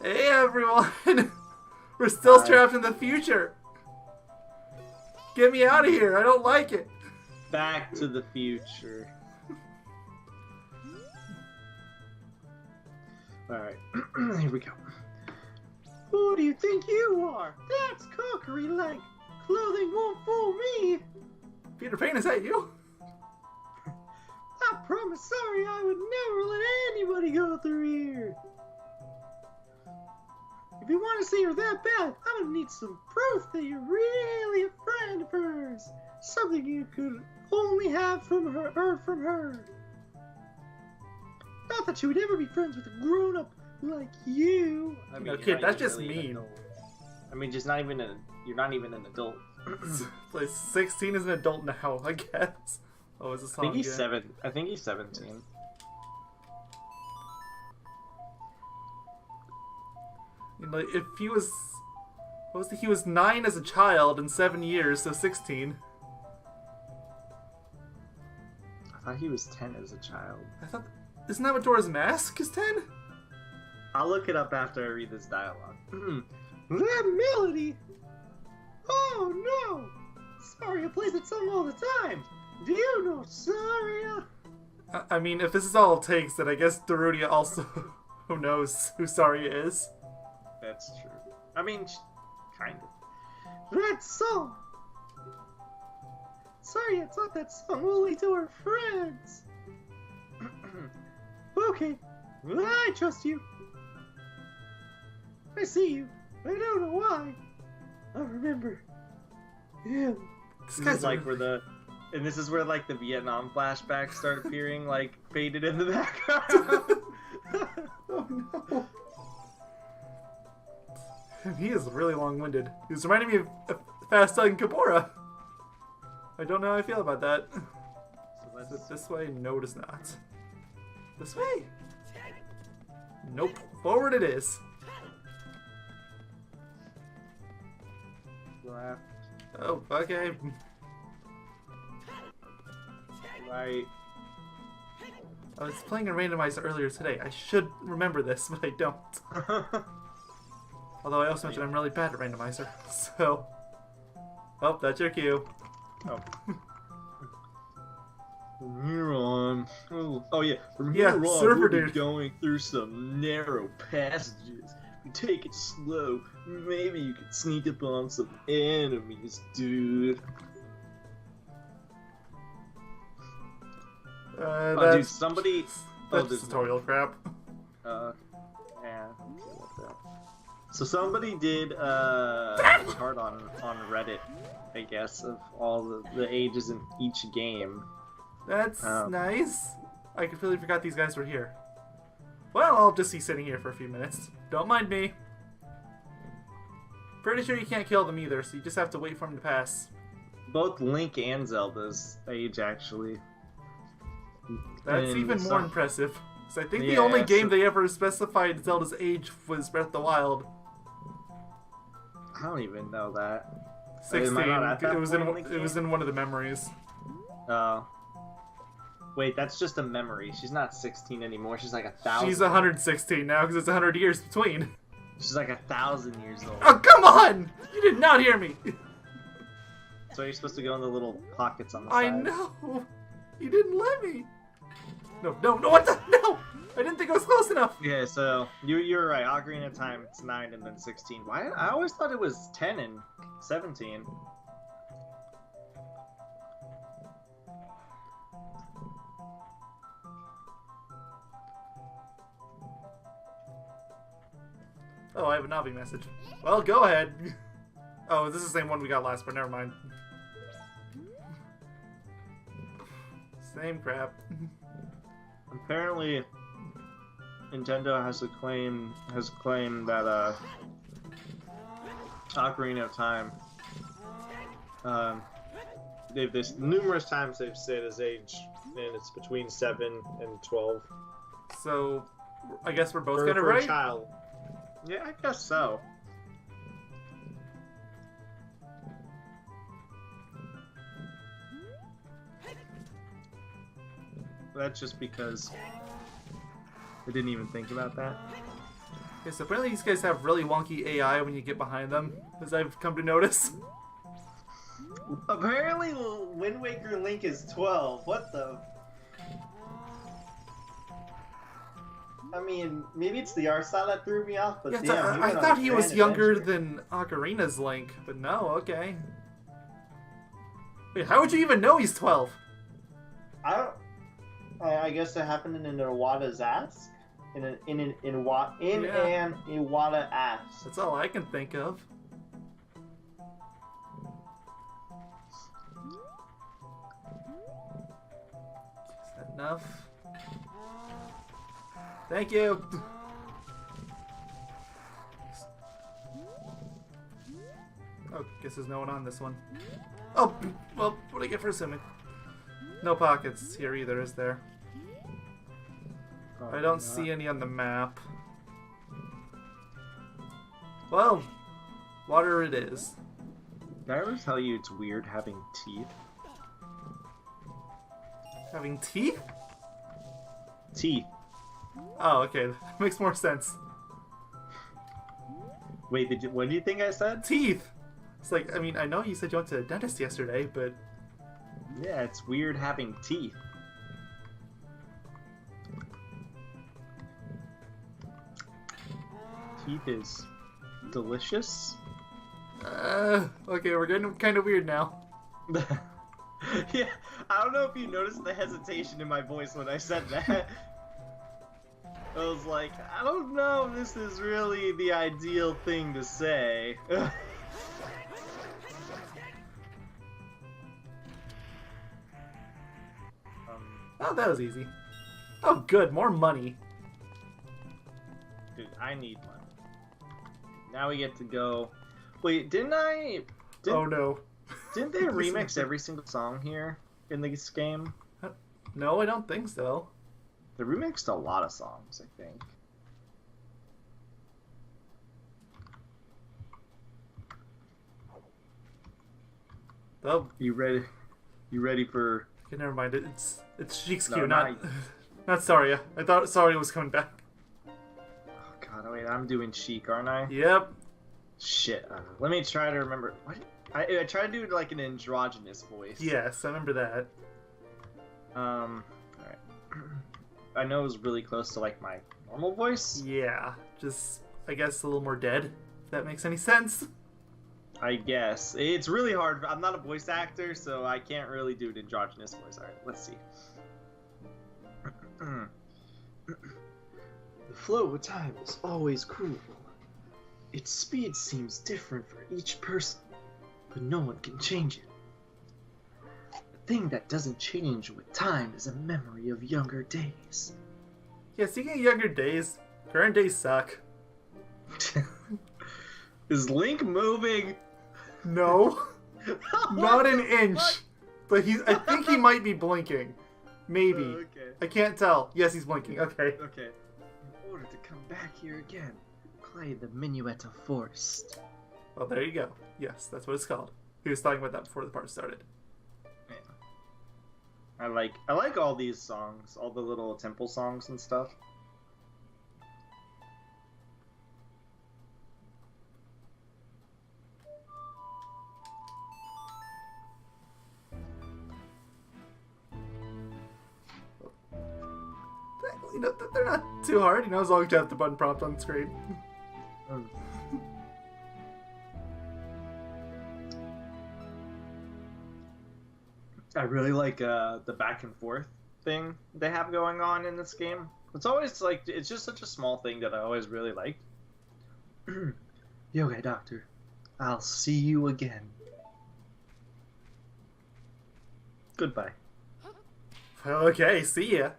Hey everyone! We're still trapped in the future! Get me out of here, I don't like it! Back to the future. Alright, here we go. Who do you think you are? That's cookery-like. Clothing won't fool me. Peter Pan, is that you? I promise, sorry, I would never let anybody go through here. If you want to see her that bad, I'm gonna need some proof that you're really a friend of hers. Something you could only have from her, or from her. Not that you would ever be friends with a grown-up like you. I mean, kid, that's just mean. I mean, just not even you're not even an adult. Like 16 is an adult now, I guess. Oh, is this song? I think he's 17. You know, if he was, what was it? He was 9 as a child in 7 years, so 16. I thought he was 10 as a child. I thought, isn't that what Dora's Mask is 10? I'll look it up after I read this dialogue. That melody! Oh no! Saria plays that song all the time! Do you know Saria? I mean, if this is all it takes, then I guess Darudia also who knows who Saria is. That's true. I mean, kind of. That song! Saria taught that song only to her friends! Okay, I trust you. I see you. I don't know why. I remember him. This is like where and this is where like the Vietnam flashbacks start appearing, like faded in the background. Oh no. He is really long-winded. He was reminding me of Fast Talking Kabora. I don't know how I feel about that. So is it this way? No, it is not. This way? Nope. Forward it is. Left. Oh, okay. Right. I was playing a randomizer earlier today. I should remember this, but I don't. Although I also mentioned I'm really bad at randomizer, so... Oh, that's your cue. Oh. From here on... Oh yeah, from here on we'll be going through some narrow passages. We take it slow. Maybe you can sneak up on some enemies, dude. Dude, somebody... That's tutorial crap. Yeah, okay with that. So somebody did a chart on Reddit, I guess, of all the ages in each game. That's nice. I completely forgot these guys were here. Well, I'll just be sitting here for a few minutes. Don't mind me. Pretty sure you can't kill them either, so you just have to wait for them to pass. Both Link and Zelda's age, actually. That's even more impressive. So I think the only game they ever specified Zelda's age was Breath of the Wild. I don't even know that. 16. It was in one of the memories. Wait, that's just a memory. She's not 16 anymore. She's like 1,000. She's 116 now because it's 100 years between. She's like 1,000 years old. Oh, come on! You did not hear me! So you're supposed to go in the little pockets on the side. I know! You didn't let me! No, what the? No! I didn't think I was close enough! Yeah, so you're right. Ocarina of Time, it's 9 and then 16. Why? I always thought it was 10 and 17. Oh, I have a Navi message. Well, go ahead. Oh, this is the same one we got last, but never mind. Same crap. Apparently, Nintendo has claimed that Ocarina of Time. They've this numerous times they've said his age, and it's between 7 and 12. So, I guess we're both kind of for right. A child. Yeah, I guess so. That's just because I didn't even think about that. Okay, so apparently these guys have really wonky AI when you get behind them, as I've come to notice. Apparently, Wind Waker Link is 12. What the? I mean, maybe it's the art style that threw me off, but yeah, damn, I thought he was younger than Ocarina's Link, but no, okay. Wait, how would you even know he's 12? I guess it happened in an Iwata's ass. In an Iwata ass. That's all I can think of. Is that enough? Thank you. Oh, guess there's no one on this one. Oh, well, what do I get for assuming? No pockets here either, is there? I don't see any on the map. Well, water it is. Did I ever tell you it's weird having teeth? Having teeth? Teeth. Oh, okay. That makes more sense. Wait, what do you think I said? Teeth! It's like, I mean, I know you said you went to the dentist yesterday, but... Yeah, it's weird having teeth. Teeth is delicious. Okay, we're getting kind of weird now. Yeah, I don't know if you noticed the hesitation in my voice when I said that. I was like, I don't know if this is really the ideal thing to say. Oh, that was easy. Oh, good, more money. Dude, I need money. Now we get to go. Wait, oh no. Didn't they remix every single song here in this game? No, I don't think so. They remixed a lot of songs, I think. Oh. You ready for... Okay, never mind. It's Sheik's cue, not Saria. I thought Saria was coming back. Oh god, wait, I'm doing Sheik, aren't I? Yep. Shit. Let me try to remember. What? I try to do like an androgynous voice. Yes, I remember that. Alright. I know it was really close to like my normal voice. Yeah, just, I guess, a little more dead, if that makes any sense. I guess. It's really hard. I'm not a voice actor, so I can't really do an androgynous voice. Alright, let's see. The flow of time is always cruel. Its speed seems different for each person, but no one can change it. The thing that doesn't change with time is a memory of younger days. Yeah, speaking of younger days, current days suck. Is Link moving? No. Not an inch. But I think he might be blinking. Maybe. Okay. I can't tell. Yes, he's blinking. Okay. Okay. In order to come back here again, play the Minuet of Forest. Well, there you go. Yes, that's what it's called. He was talking about that before the part started. Yeah. I like all these songs, all the little temple songs and stuff. You know, they're not too hard. You know, as long as you have the button prompt on screen. I really like the back and forth thing they have going on in this game. It's always like, it's just such a small thing that I always really liked. Yoga Doctor, I'll see you again. Goodbye. Okay, see ya.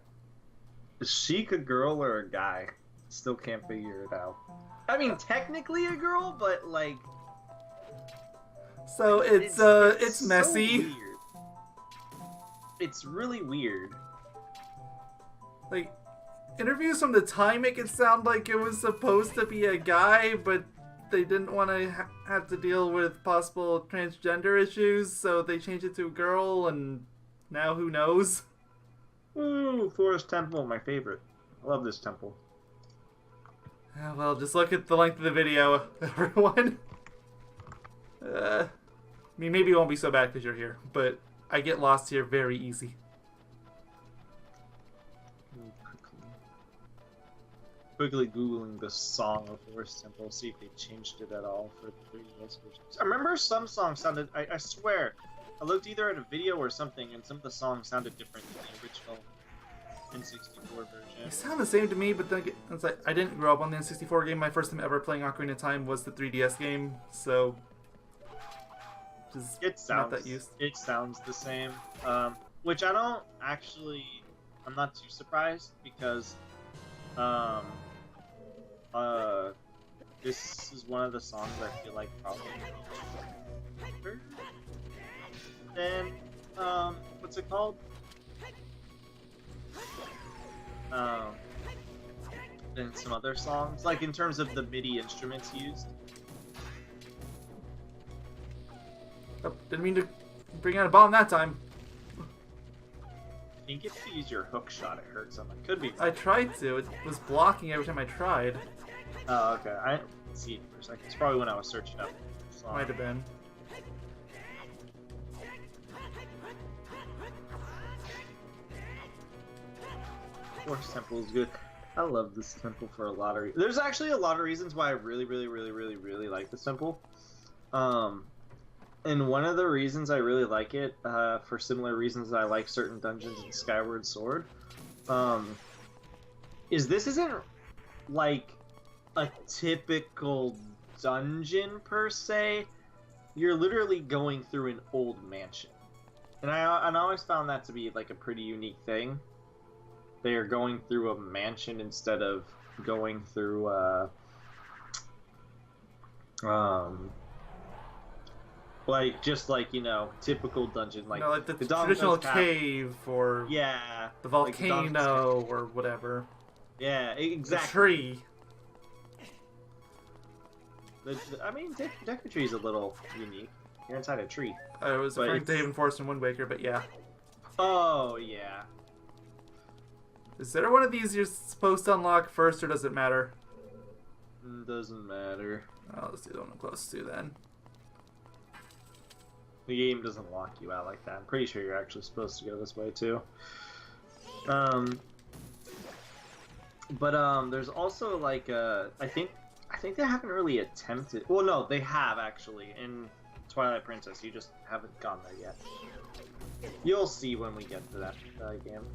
Is Sheik a girl or a guy? Still can't figure it out. I mean, technically a girl, but like... So it's messy. So weird. It's really weird. Like, interviews from the time make it sound like it was supposed to be a guy, but they didn't want to have to deal with possible transgender issues, so they changed it to a girl, and now who knows? Ooh, Forest Temple, my favorite. I love this temple. Well, just look at the length of the video, everyone. I mean, maybe it won't be so bad because you're here, but I get lost here very easy. Quickly Googling the song of Forest Temple, see if they changed it at all for the 3DS versions. I remember some songs sounded, I swear, I looked either at a video or something, and some of the songs sounded different than the original N64 version. They sound the same to me, but then it's like, I didn't grow up on the N64 game. My first time ever playing Ocarina of Time was the 3DS game, so just not that used. It sounds the same, which I don't actually, I'm not too surprised, because this is one of the songs I feel like probably better than what's it called? Than some other songs, like in terms of the MIDI instruments used. Oh, didn't mean to bring out a bomb that time. You get to use your hook shot, it hurts someone. Could be. I tried to. It was blocking every time I tried. Oh, okay. I didn't see it for a second. It's probably when I was searching up the song. Might have been. Forest Temple is good. I love this temple for a lot of reasons. There's actually a lot of reasons why I really like this temple. And one of the reasons I really like it, for similar reasons I like certain dungeons in Skyward Sword, is this isn't like a typical dungeon per se. You're literally going through an old mansion. And I always found that to be like a pretty unique thing. They are going through a mansion instead of going through like just like, you know, typical dungeon, like, no, like the traditional cave or yeah, the volcano like or whatever. Yeah, exactly. The tree. I mean, Deku Tree is a little unique. You're inside a tree. I was referring to Haven Forest and Wind Waker, but yeah. Oh yeah. Is there one of these you're supposed to unlock first, or does it matter? Doesn't matter. Oh, let's do the one I'm close to then. The game doesn't lock you out like that. I'm pretty sure you're actually supposed to go this way too. But there's also like I think they haven't really attempted. Well, no, they have actually in Twilight Princess. You just haven't gone there yet. You'll see when we get to that game.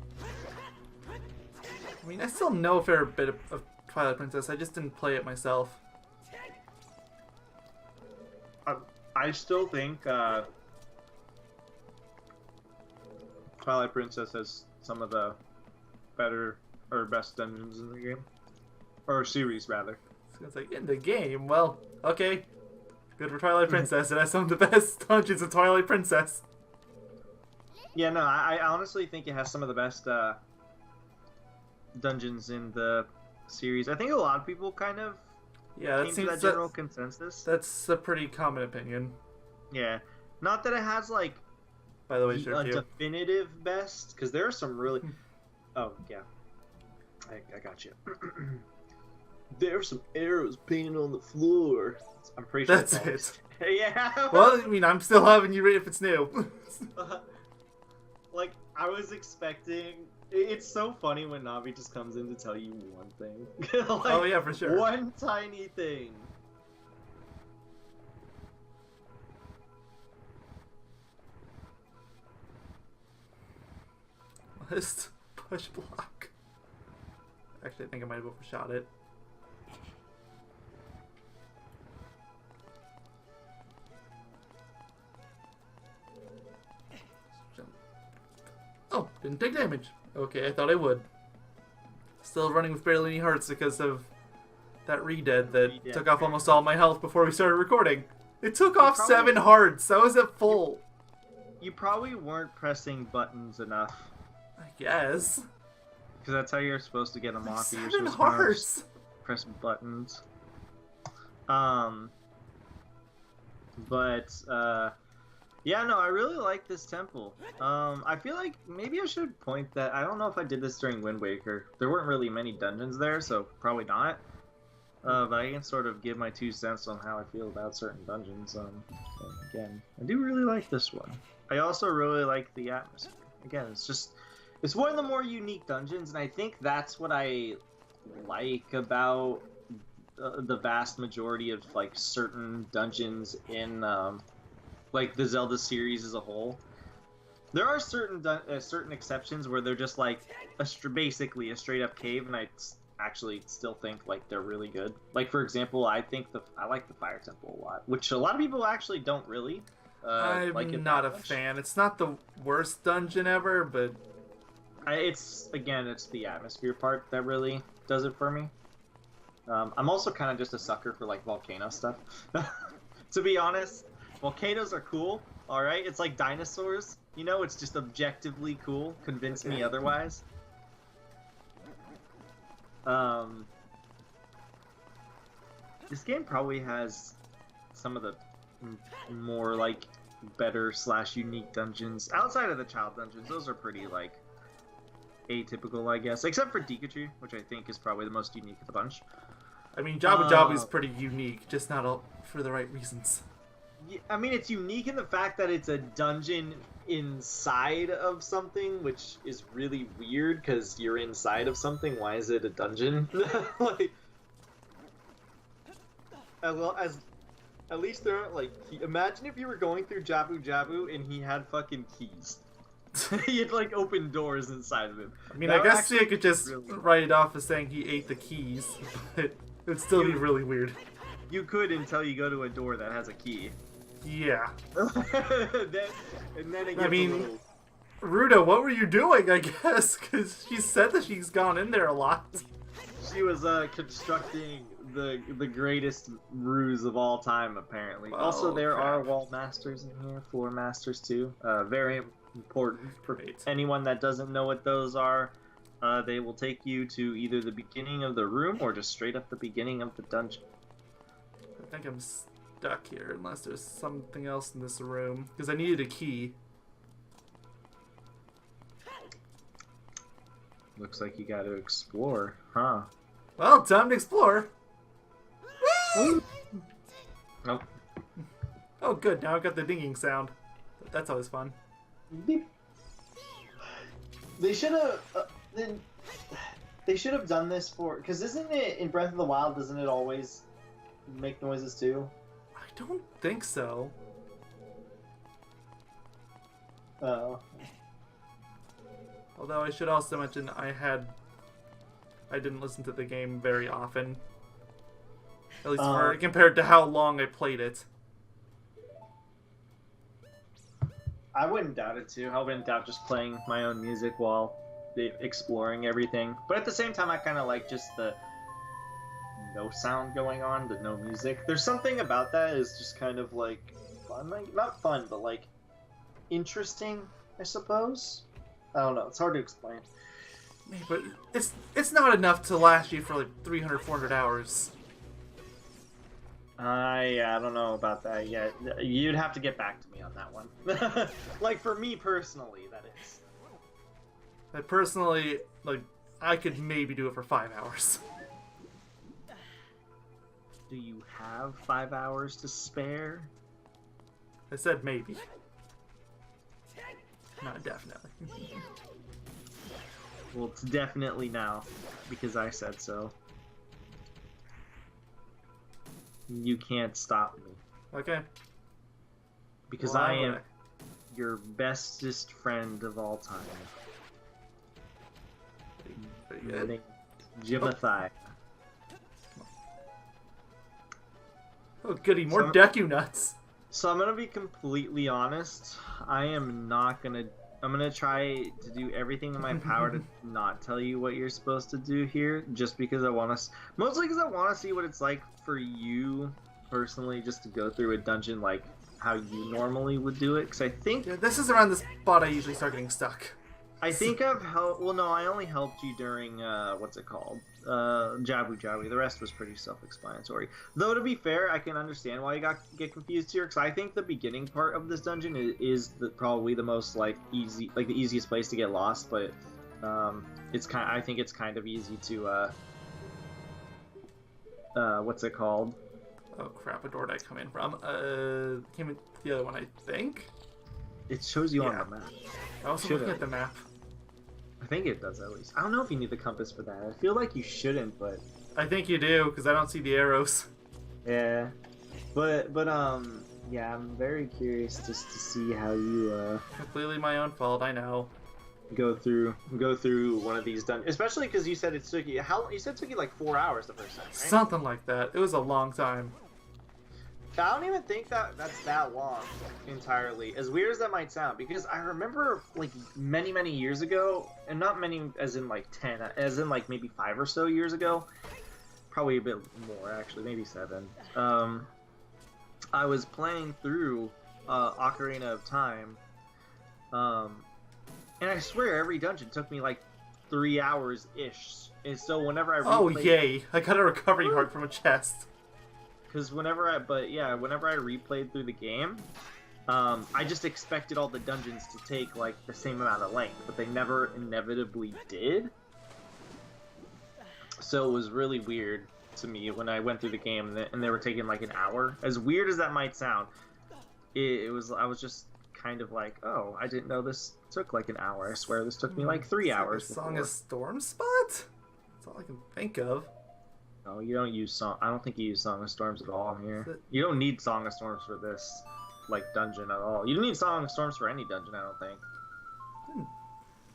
I mean, I still know a fair bit of Twilight Princess. I just didn't play it myself. I still think Twilight Princess has some of the better or best dungeons in the game, or series rather. So it's like in the game. Well, okay, good for Twilight Princess. It has some of the best dungeons in Twilight Princess. Yeah, no, I honestly think it has some of the best dungeons in the series. I think a lot of people kind of that seems that general consensus. That's a pretty common opinion. Yeah, not that it has like by the way, a definitive best, because there are some really. Oh yeah, I got you. There are some arrows painted on the floor. I'm pretty sure that's it. Yeah. Well, I mean, I'm still having you read if it's new. Like I was expecting. It's so funny when Navi just comes in to tell you one thing. Like, oh yeah, for sure. One tiny thing. List push block. Actually, I think I might have overshot it. Oh, didn't take damage. Okay, I thought I would. Still running with barely any hearts because of that redead that took off almost all my health before we started recording. It took off 7 hearts. I was at full. You probably weren't pressing buttons enough. I guess. Because that's how you're supposed to get them off. 7 hearts. Press buttons. Yeah, no, I really like this temple. I feel like maybe I should point that, I don't know if I did this during Wind Waker. There weren't really many dungeons there, so probably not. But I can sort of give my 2 cents on how I feel about certain dungeons. Again, I do really like this one. I also really like the atmosphere. Again, it's one of the more unique dungeons, and I think that's what I like about the vast majority of like certain dungeons in like the Zelda series as a whole. There are certain exceptions where they're just like basically a straight up cave, and I actually still think like they're really good. Like for example, I like the Fire Temple a lot, which a lot of people actually don't really. I'm like it not a fan. It's not the worst dungeon ever, but it's the atmosphere part that really does it for me. I'm also kind of just a sucker for like volcano stuff. To be honest, volcanoes are cool. All right, it's like dinosaurs. You know, it's just objectively cool. Convince me otherwise. This game probably has some of the more like better / unique dungeons outside of the child dungeons. Those are pretty like atypical, I guess, except for Pikachu, which I think is probably the most unique of the bunch. I mean, Jabu is pretty unique, just not for the right reasons. Yeah, I mean, it's unique in the fact that it's a dungeon inside of something, which is really weird because you're inside of something. Why is it a dungeon? Like, at least there aren't like. Imagine if you were going through Jabu and he had fucking keys. He'd like open doors inside of him. I mean, I guess you could just write it off as saying he ate the keys, but it'd still be really weird. You could until you go to a door that has a key. Yeah. and then it gets I mean, Ruda, what were you doing, I guess? Because she said that she's gone in there a lot. She was constructing the greatest ruse of all time, apparently. Also, there are wall masters in here, floor masters too. Very important for anyone that doesn't know what those are. They will take you to either the beginning of the room or just straight up the beginning of the dungeon. I think I'm stuck here unless there's something else in this room because I needed a key. Looks like you got to explore, huh? Well, time to explore. Nope. Oh, good. Now I've got the dinging sound. That's always fun. They should have. They should have done this because isn't it in Breath of the Wild? Doesn't it always make noises too? I don't think so. Oh. Although I should also mention I didn't listen to the game very often. At least compared to how long I played it. I wouldn't doubt it too. I wouldn't doubt just playing my own music while exploring everything. But at the same time, I kind of like just the no sound going on, the no music. There's something about that is just kind of like fun. Like, not fun, but like interesting, I suppose. I don't know. It's hard to explain. But it's not enough to last you for like 300, 400 hours. I don't know about that yet. You'd have to get back to me on that one. Like, for me personally, that is. I personally, like, I could maybe do it for 5 hours. Do you have 5 hours to spare? I said maybe. Not definitely. Well, it's definitely now, because I said so. You can't stop me. Okay. Because I am your bestest friend of all time. Very good. Jibathai. Oh, goody, more Deku nuts. So I'm gonna be completely honest. I'm gonna try to do everything in my power to not tell you what you're supposed to do here, just because mostly because I want to see what it's like for you personally, just to go through a dungeon like how you normally would do it. Because I think this is around the spot I usually start getting stuck. I think I've helped. Well, no, I only helped you during what's it called? Jabu. The rest was pretty self-explanatory. Though to be fair, I can understand why you get confused here, because I think the beginning part of this dungeon is probably the most the easiest place to get lost. But I think it's kind of easy to what's it called? Oh crap! What door did I come in from? Came in the other one, I think. It shows you on the map. I was looking at the map. I think it does at least. I don't know if you need the compass for that. I feel like you shouldn't, but I think you do because I don't see the arrows. Yeah, but yeah, I'm very curious just to see how you Completely my own fault, I know. Go through one of these dungeons, especially because you said it took you it took you like 4 hours the first time, right? Something like that. It was a long time. I don't even think that's that long entirely, as weird as that might sound, because I remember like many years ago, and not many as in like 10, as in like maybe 5 or so years ago, probably a bit more actually, maybe 7. I was playing through Ocarina of Time, and I swear every dungeon took me like 3 hours ish. And so whenever I replayed, yay! I got a recovery heart from a chest. Because whenever I replayed through the game, I just expected all the dungeons to take like the same amount of length, but they never inevitably did. So it was really weird to me when I went through the game and they were taking like an hour. As weird as that might sound, I was just kind of like, oh, I didn't know this took like an hour. I swear this took me like 3 hours. Song of Storm Spot? That's all I can think of. No, you don't use Song. I don't think you use Song of Storms at all here. You don't need Song of Storms for this, like, dungeon at all. You don't need Song of Storms for any dungeon, I don't think. Didn't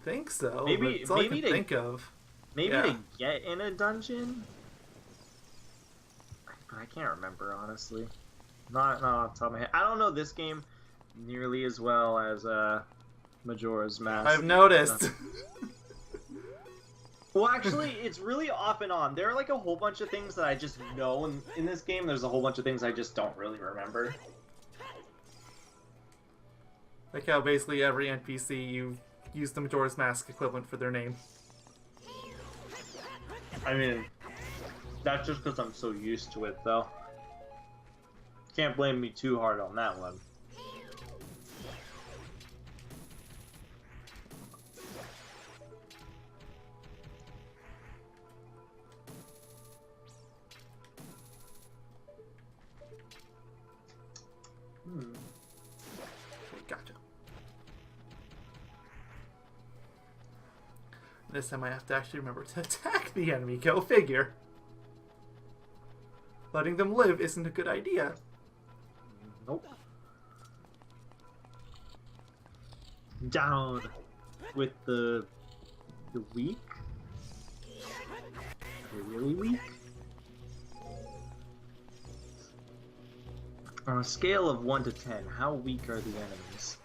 think so. Maybe it's all I can think of. Maybe to get in a dungeon. But I can't remember, honestly. Not off the top of my head. I don't know this game nearly as well as Majora's Mask. I've noticed. Well, actually, it's really off and on. There are like a whole bunch of things that I just know in this game. There's a whole bunch of things I just don't really remember. Like how basically every NPC you use the Majora's Mask equivalent for their name. I mean, that's just because I'm so used to it, though. Can't blame me too hard on that one. Gotcha. This time I have to actually remember to attack the enemy. Go figure. Letting them live isn't a good idea. Nope. Down with the weak. They're really weak. On a scale of 1 to 10, how weak are the enemies?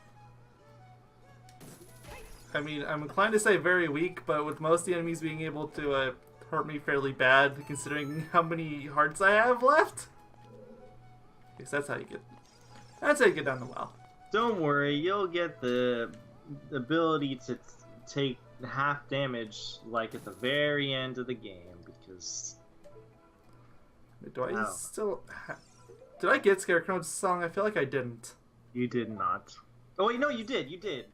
I mean, I'm inclined to say very weak, but with most of the enemies being able to hurt me fairly bad, considering how many hearts I have left. I guess that's how you get down the well. Don't worry, you'll get the ability to take half damage, like at the very end of the game, because... Do I still... Did I get Scarecrow's song? I feel like I didn't. You did not. Oh wait, no, you did. You did.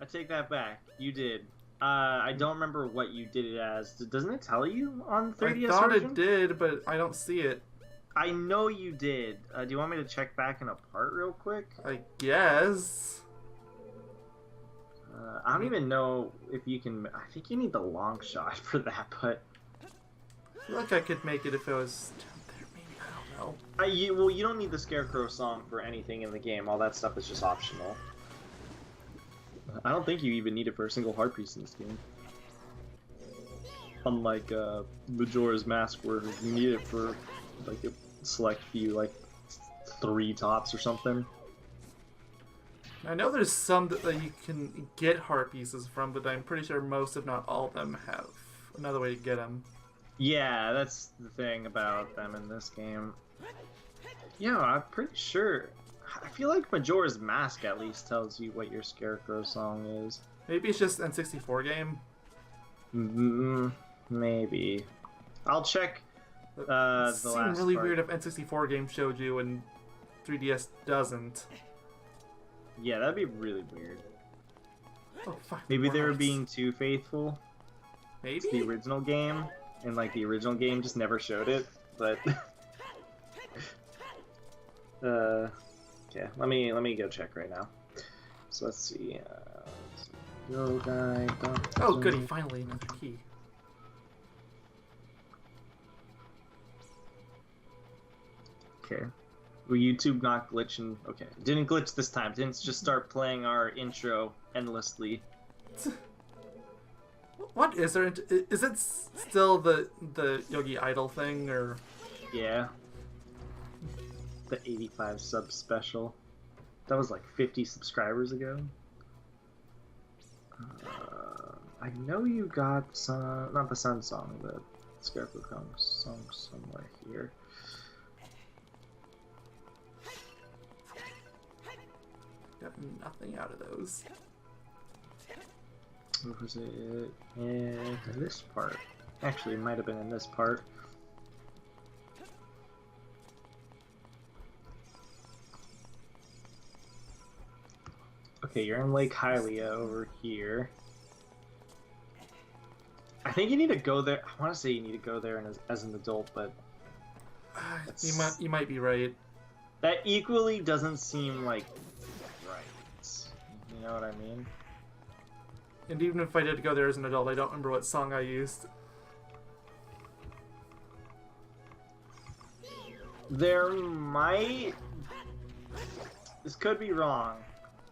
I take that back. You did. I don't remember what you did it as. Doesn't it tell you on 3DS? I thought version? It did, but I don't see it. I know you did. Do you want me to check back in a part real quick? I guess. I don't even know if you can... I think you need the long shot for that, but... I feel like I could make it if it was... Well, you don't need the Scarecrow song for anything in the game. All that stuff is just optional. I don't think you even need it for a single heart piece in this game. Unlike Majora's Mask, where you need it for like a select few, like 3 tops or something. I know there's some that you can get heart pieces from, but I'm pretty sure most, if not all of them, have another way to get them. Yeah, that's the thing about them in this game. Yeah, I'm pretty sure. I feel like Majora's Mask at least tells you what your Scarecrow song is. Maybe it's just N64 game? Maybe. I'll check the last part. It seems really weird if N64 game showed you and 3DS doesn't. Yeah, that'd be really weird. Oh, fuck. Maybe they were being too faithful. Maybe? It's the original game. in like the original game, just never showed it. But yeah, let me go check right now. So let's see. Yogaidr. Oh, goody! Finally, another key. Okay. Will YouTube not glitch? Okay, didn't glitch this time. Didn't just start playing our intro endlessly. What is there? Is it still the Yogaidr thing, or? Yeah. The 85 sub special. That was like 50 subscribers ago. I know you got some, not the Sun song, the Scarecrow song somewhere here. Got nothing out of those. What was it? In this part. Actually, it might have been in this part. Okay, you're in Lake Hylia over here. I think you need to go there. I want to say you need to go there as an adult, but you might be right. That equally doesn't seem like right. You know what I mean? And even if I did go there as an adult, I don't remember what song I used. There might... This could be wrong,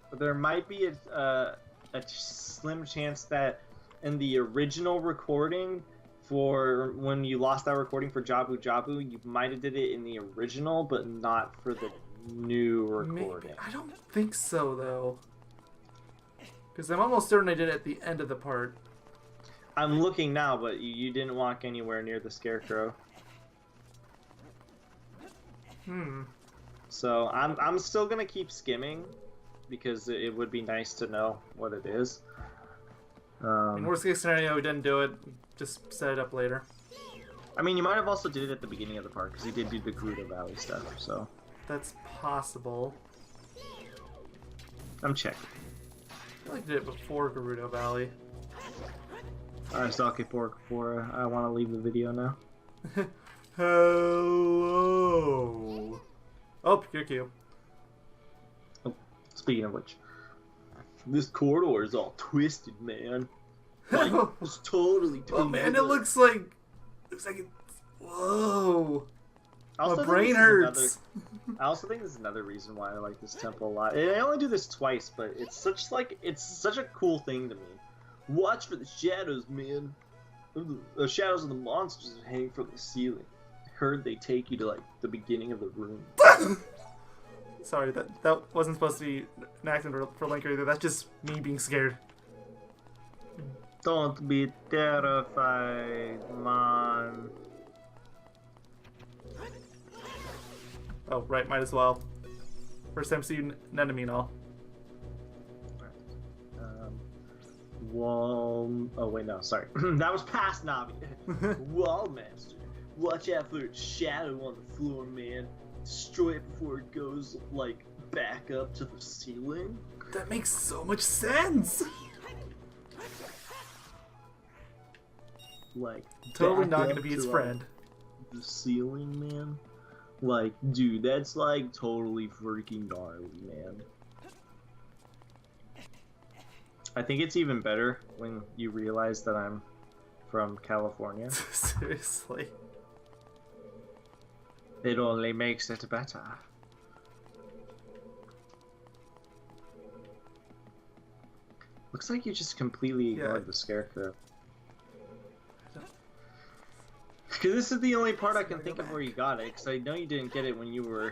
but there might be a slim chance that in the original recording for when you lost that recording for Jabu Jabu, you might have did it in the original, but not for the new recording. Maybe. I don't think so, though. Because I'm almost certain I did it at the end of the part. I'm looking now, but you didn't walk anywhere near the Scarecrow. So I'm still gonna keep skimming because it would be nice to know what it is. In worst case scenario, we didn't do it. Just set it up later. I mean, you might have also did it at the beginning of the part because he did do the Gerudo Valley stuff. So that's possible. I'm checking. I feel like I did it before Gerudo Valley. Alright, so okay, before I want to leave the video now. Hello. Oh, your cue. Oh, speaking of which, this corridor is all twisted, man. Like, it's totally. Oh man, it looks like it's. Whoa. My brain hurts. I also think this is another reason why I like this temple a lot. I only do this twice, but it's such a cool thing to me. Watch for the shadows, man. The shadows of the monsters that hang from the ceiling. I heard they take you to like the beginning of the room. Sorry, that wasn't supposed to be an accent for Link either. That's just me being scared. Don't be terrified, man. Oh, right, might as well. First time seeing Nenami and all. Wall... Oh, wait, no, sorry. That was past Navi. Wall Master. Watch out for its shadow on the floor, man. Destroy it before it goes, like, back up to the ceiling. That makes so much sense! Like, totally not gonna be his friend. The ceiling, man. Like, dude, that's like totally freaking gnarly, man. I think it's even better when you realize that I'm from California. Seriously. It only makes it better. Looks like you just completely ignored the Scarecrow. Because this is the only part I can think of where you got it, because I know you didn't get it when you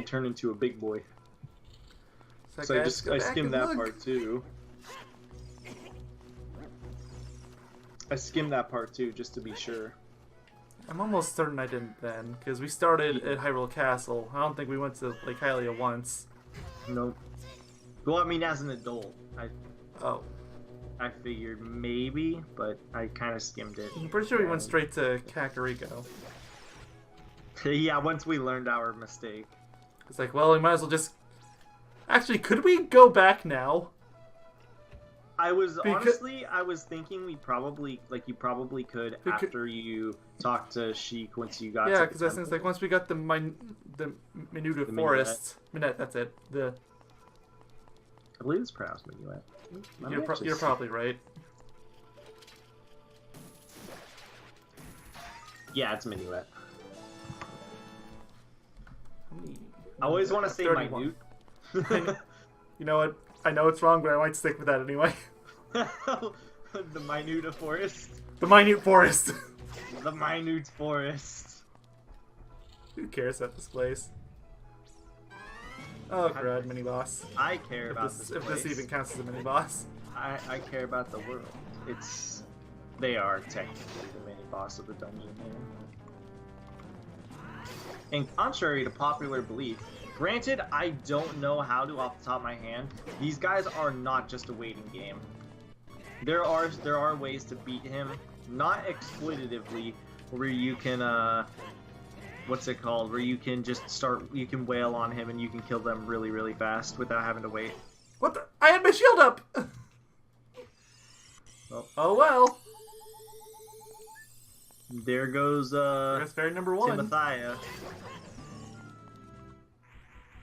turned into a big boy. So I skimmed that part too. I skimmed that part too, just to be sure. I'm almost certain I didn't then, because we started at Hyrule Castle. I don't think we went to Lake Hylia once. Nope. Well, I mean, as an adult, I figured maybe, but I kind of skimmed it. I'm pretty sure we went straight to Kakariko. Yeah, once we learned our mistake. It's like, well, we might as well just... Actually, could we go back now? I was thinking we probably you probably could after you talk to Sheik once you got. Yeah, because I think once we got the Minuta Forest, Minette, that's it. I believe it's pronounced Minuet. You're probably right. Yeah, it's Minuet. I always want to say minute. You know what? I know it's wrong, but I might stick with that anyway. The Minuta Forest. The Minute Forest. The Minute Forest. Who cares about this place? Oh, crud, mini boss. I care about this place. If this even counts as a mini boss. I care about the world. They are technically the mini boss of the dungeon here. And contrary to popular belief, granted, I don't know how to off the top of my hand. These guys are not just a waiting game. There are ways to beat him, not exploitatively, where you can what's it called? Where you can just you can wail on him and you can kill them really, really fast without having to wait. What the? I had my shield up! Oh well. There goes, that's fairy number 1. Timothea.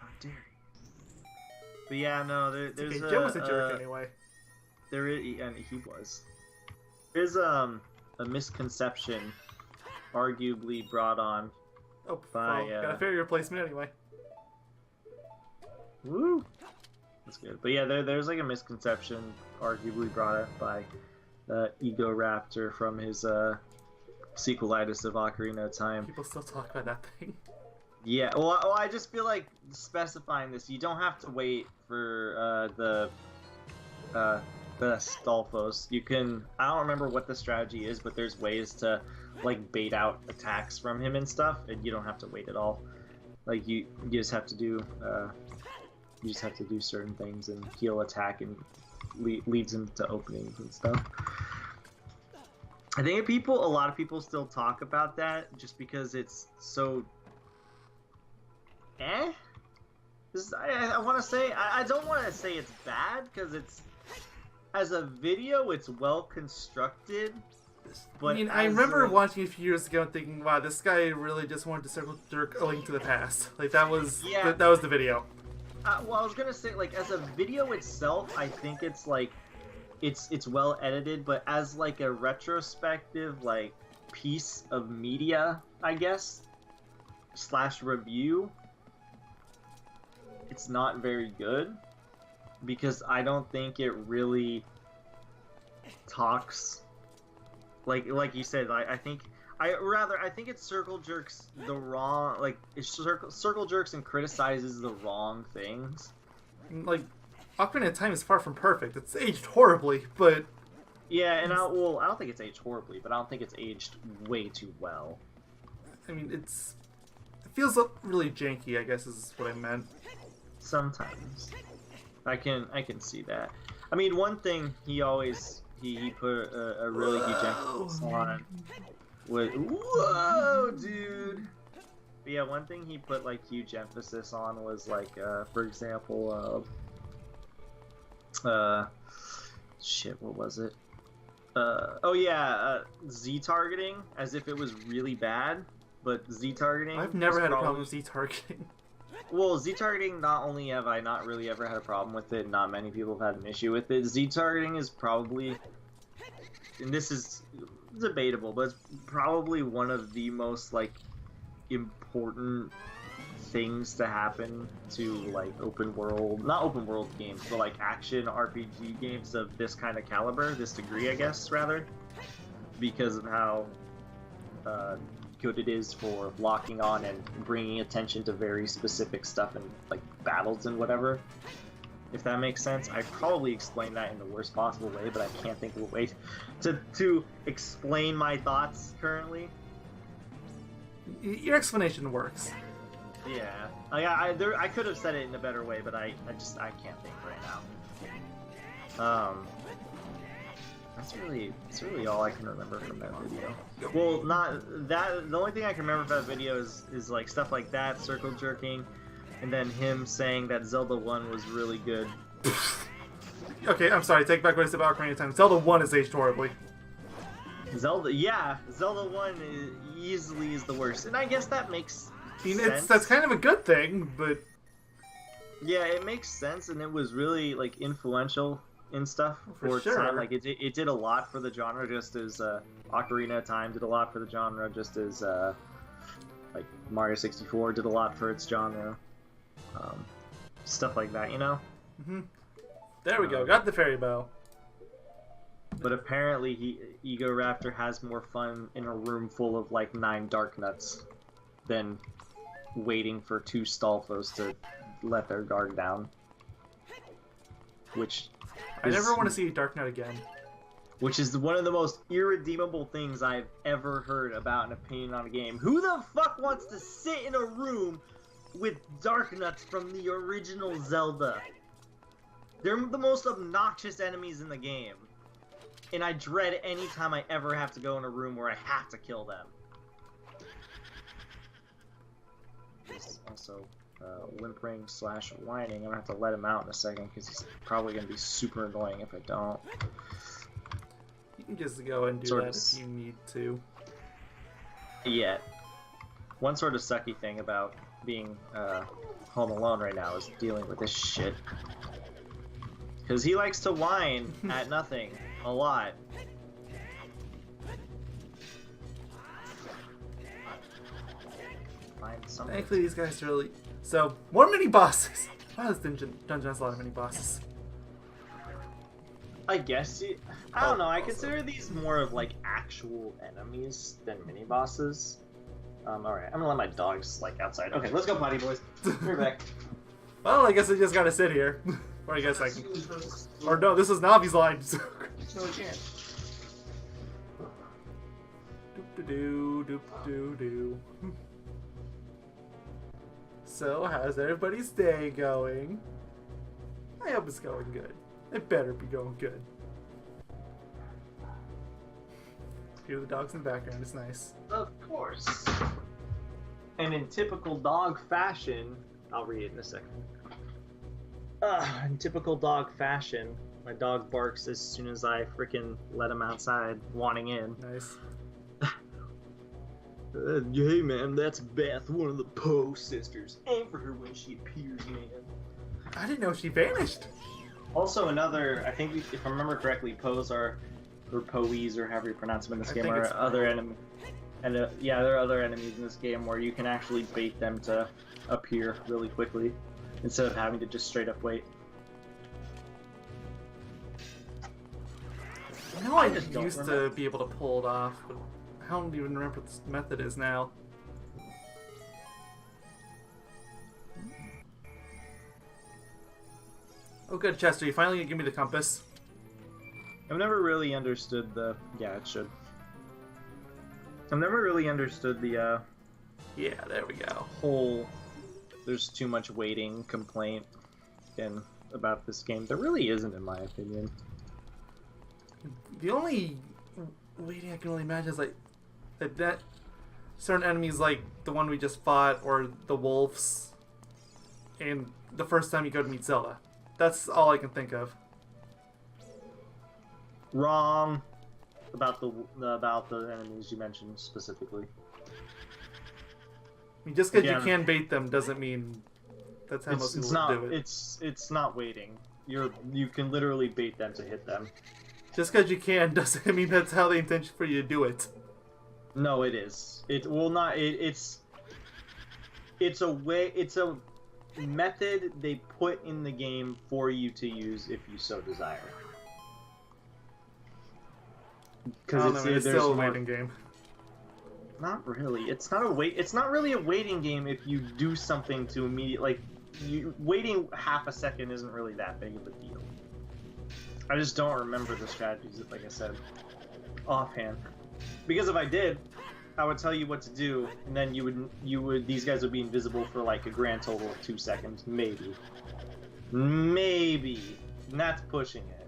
How dare you. But yeah, no, there's okay, Joe was a jerk anyway. There is, and he was. There's, a misconception arguably brought on by, got a fairy replacement anyway. Woo! That's good. But yeah, there's like a misconception arguably brought up by Ego Raptor from his sequelitis of Ocarina of Time. People still talk about that thing. Yeah, well, I just feel like specifying this, you don't have to wait for the Stolfos. You can, I don't remember what the strategy is, but there's ways to like bait out attacks from him and stuff, and you don't have to wait at all. Like you just have to do certain things, and he'll attack and leads him to openings and stuff. I think a lot of people still talk about that just because it's so I want to say, I don't want to say it's bad, because it's, as a video, it's well constructed. But I mean, I remember watching it a few years ago and thinking, wow, this guy really just wanted to circle jerk A Link to the Past. Like, that was that was the video. Well, I was gonna say, like, as a video itself, I think it's like, it's well edited, but as like a retrospective, like, piece of media, I guess, / review, it's not very good, because I don't think it really talks, like you said, I think it circle jerks the wrong, like, it circle jerks and criticizes the wrong things. Like, Ocarina of Time is far from perfect. It's aged horribly, but... Yeah, and I don't think it's aged horribly, but I don't think it's aged way too well. I mean, it feels really janky, I guess is what I meant. Sometimes. I can see that. I mean, one thing he put a really huge emphasis on was... Whoa, dude! But yeah, one thing he put, like, huge emphasis on was, like, for example, shit, what was it? Z-targeting, as if it was really bad, but Z-targeting... I've never had a problem with Z-targeting. Well, Z-targeting, not only have I not really ever had a problem with it, not many people have had an issue with it, Z-targeting is probably, and this is debatable, but it's probably one of the most, like, important things to happen to, like, not open world games, but, like, action RPG games of this kind of caliber, this degree, I guess, rather, because of how good it is for locking on and bringing attention to very specific stuff and, like, battles and whatever. If that makes sense. I probably explained that in the worst possible way, but I can't think of a way to explain my thoughts currently. Your explanation works. Yeah, I could have said it in a better way, but I can't think right now. That's really all I can remember from that video. Well, not that. The only thing I can remember from that video is like stuff like that, circle jerking, and then him saying that Zelda 1 was really good. Okay, I'm sorry. Take back what I said about Ocarina of Time. Zelda 1 is aged horribly. Zelda, yeah, Zelda 1 easily is the worst, and I guess that makes sense. That's kind of a good thing, but yeah, it makes sense, and it was really like influential in stuff for its time. Like it did a lot for the genre, just as Ocarina of Time did a lot for the genre, just as like Mario 64 did a lot for its genre. Stuff like that, you know. There we go. Got the fairy bow. But apparently, Egoraptor has more fun in a room full of like 9 dark nuts than waiting for 2 Stalfos to let their guard down. Which I never want to see a dark nut again. Which is one of the most irredeemable things I've ever heard about an opinion on a game. Who the fuck wants to sit in a room with dark nuts from the original Zelda? They're the most obnoxious enemies in the game. And I dread any time I ever have to go in a room where I have to kill them. He's also whimpering / whining. I'm gonna have to let him out in a second because he's probably gonna be super annoying if I don't. You can just go and do that if you need to. Yeah. One sort of sucky thing about being home alone right now is dealing with this shit. Because he likes to whine at nothing. A lot. Find something. Thankfully, these guys are really... So, more mini-bosses! Wow, this dungeon has a lot of mini-bosses. I guess I don't know, I consider these more of like actual enemies than mini-bosses. Alright, I'm gonna let my dogs like outside. Okay, let's go potty, boys. We're back. Well, I guess I just gotta sit here. Or I guess I can... Or no, this is Navi's line. No, we can't. Doop-de-doo, doop-de-doo. So, how's everybody's day going? I hope it's going good. It better be going good. Hear the dogs in the background, it's nice. Of course. And in typical dog fashion, I'll read it in a second. In typical dog fashion, my dog barks as soon as I frickin' let him outside, wanting in. Nice. Hey man, that's Beth, one of the Poe sisters. Aim for her when she appears, man. I didn't know she vanished. Also, another, I think if I remember correctly, Poes are, or Poes, or however you pronounce them in this game, are other enemies. And yeah, there are other enemies in this game where you can actually bait them to appear really quickly instead of having to just straight up wait. I know I used to be able to pull it off, but I don't even remember what this method is now. Oh good, Chester, you finally give me the compass. I've never really understood the... Yeah, it should. I've never really understood the, Yeah, there we go. Whole... There's too much waiting complaint about this game. There really isn't, in my opinion. The only waiting I can really imagine is like that certain enemies like the one we just fought or the wolves and the first time you go to meet Zelda. That's all I can think of. Wrong about the enemies you mentioned specifically. I mean, just because you can bait them doesn't mean that's how most people do it. It's not waiting. You can literally bait them to hit them. Just because you can doesn't mean that's how they intend for you to do it. No, it is. It will not. It's a way. It's a method they put in the game for you to use if you so desire. Because it's still a waiting game. Not really. It's not a wait. It's not really a waiting game if you do something to immediately waiting half a second isn't really that big of a deal. I just don't remember the strategies, like I said, offhand. Because if I did, I would tell you what to do, and then these guys would be invisible for like a grand total of 2 seconds, maybe. Maybe. And that's pushing it.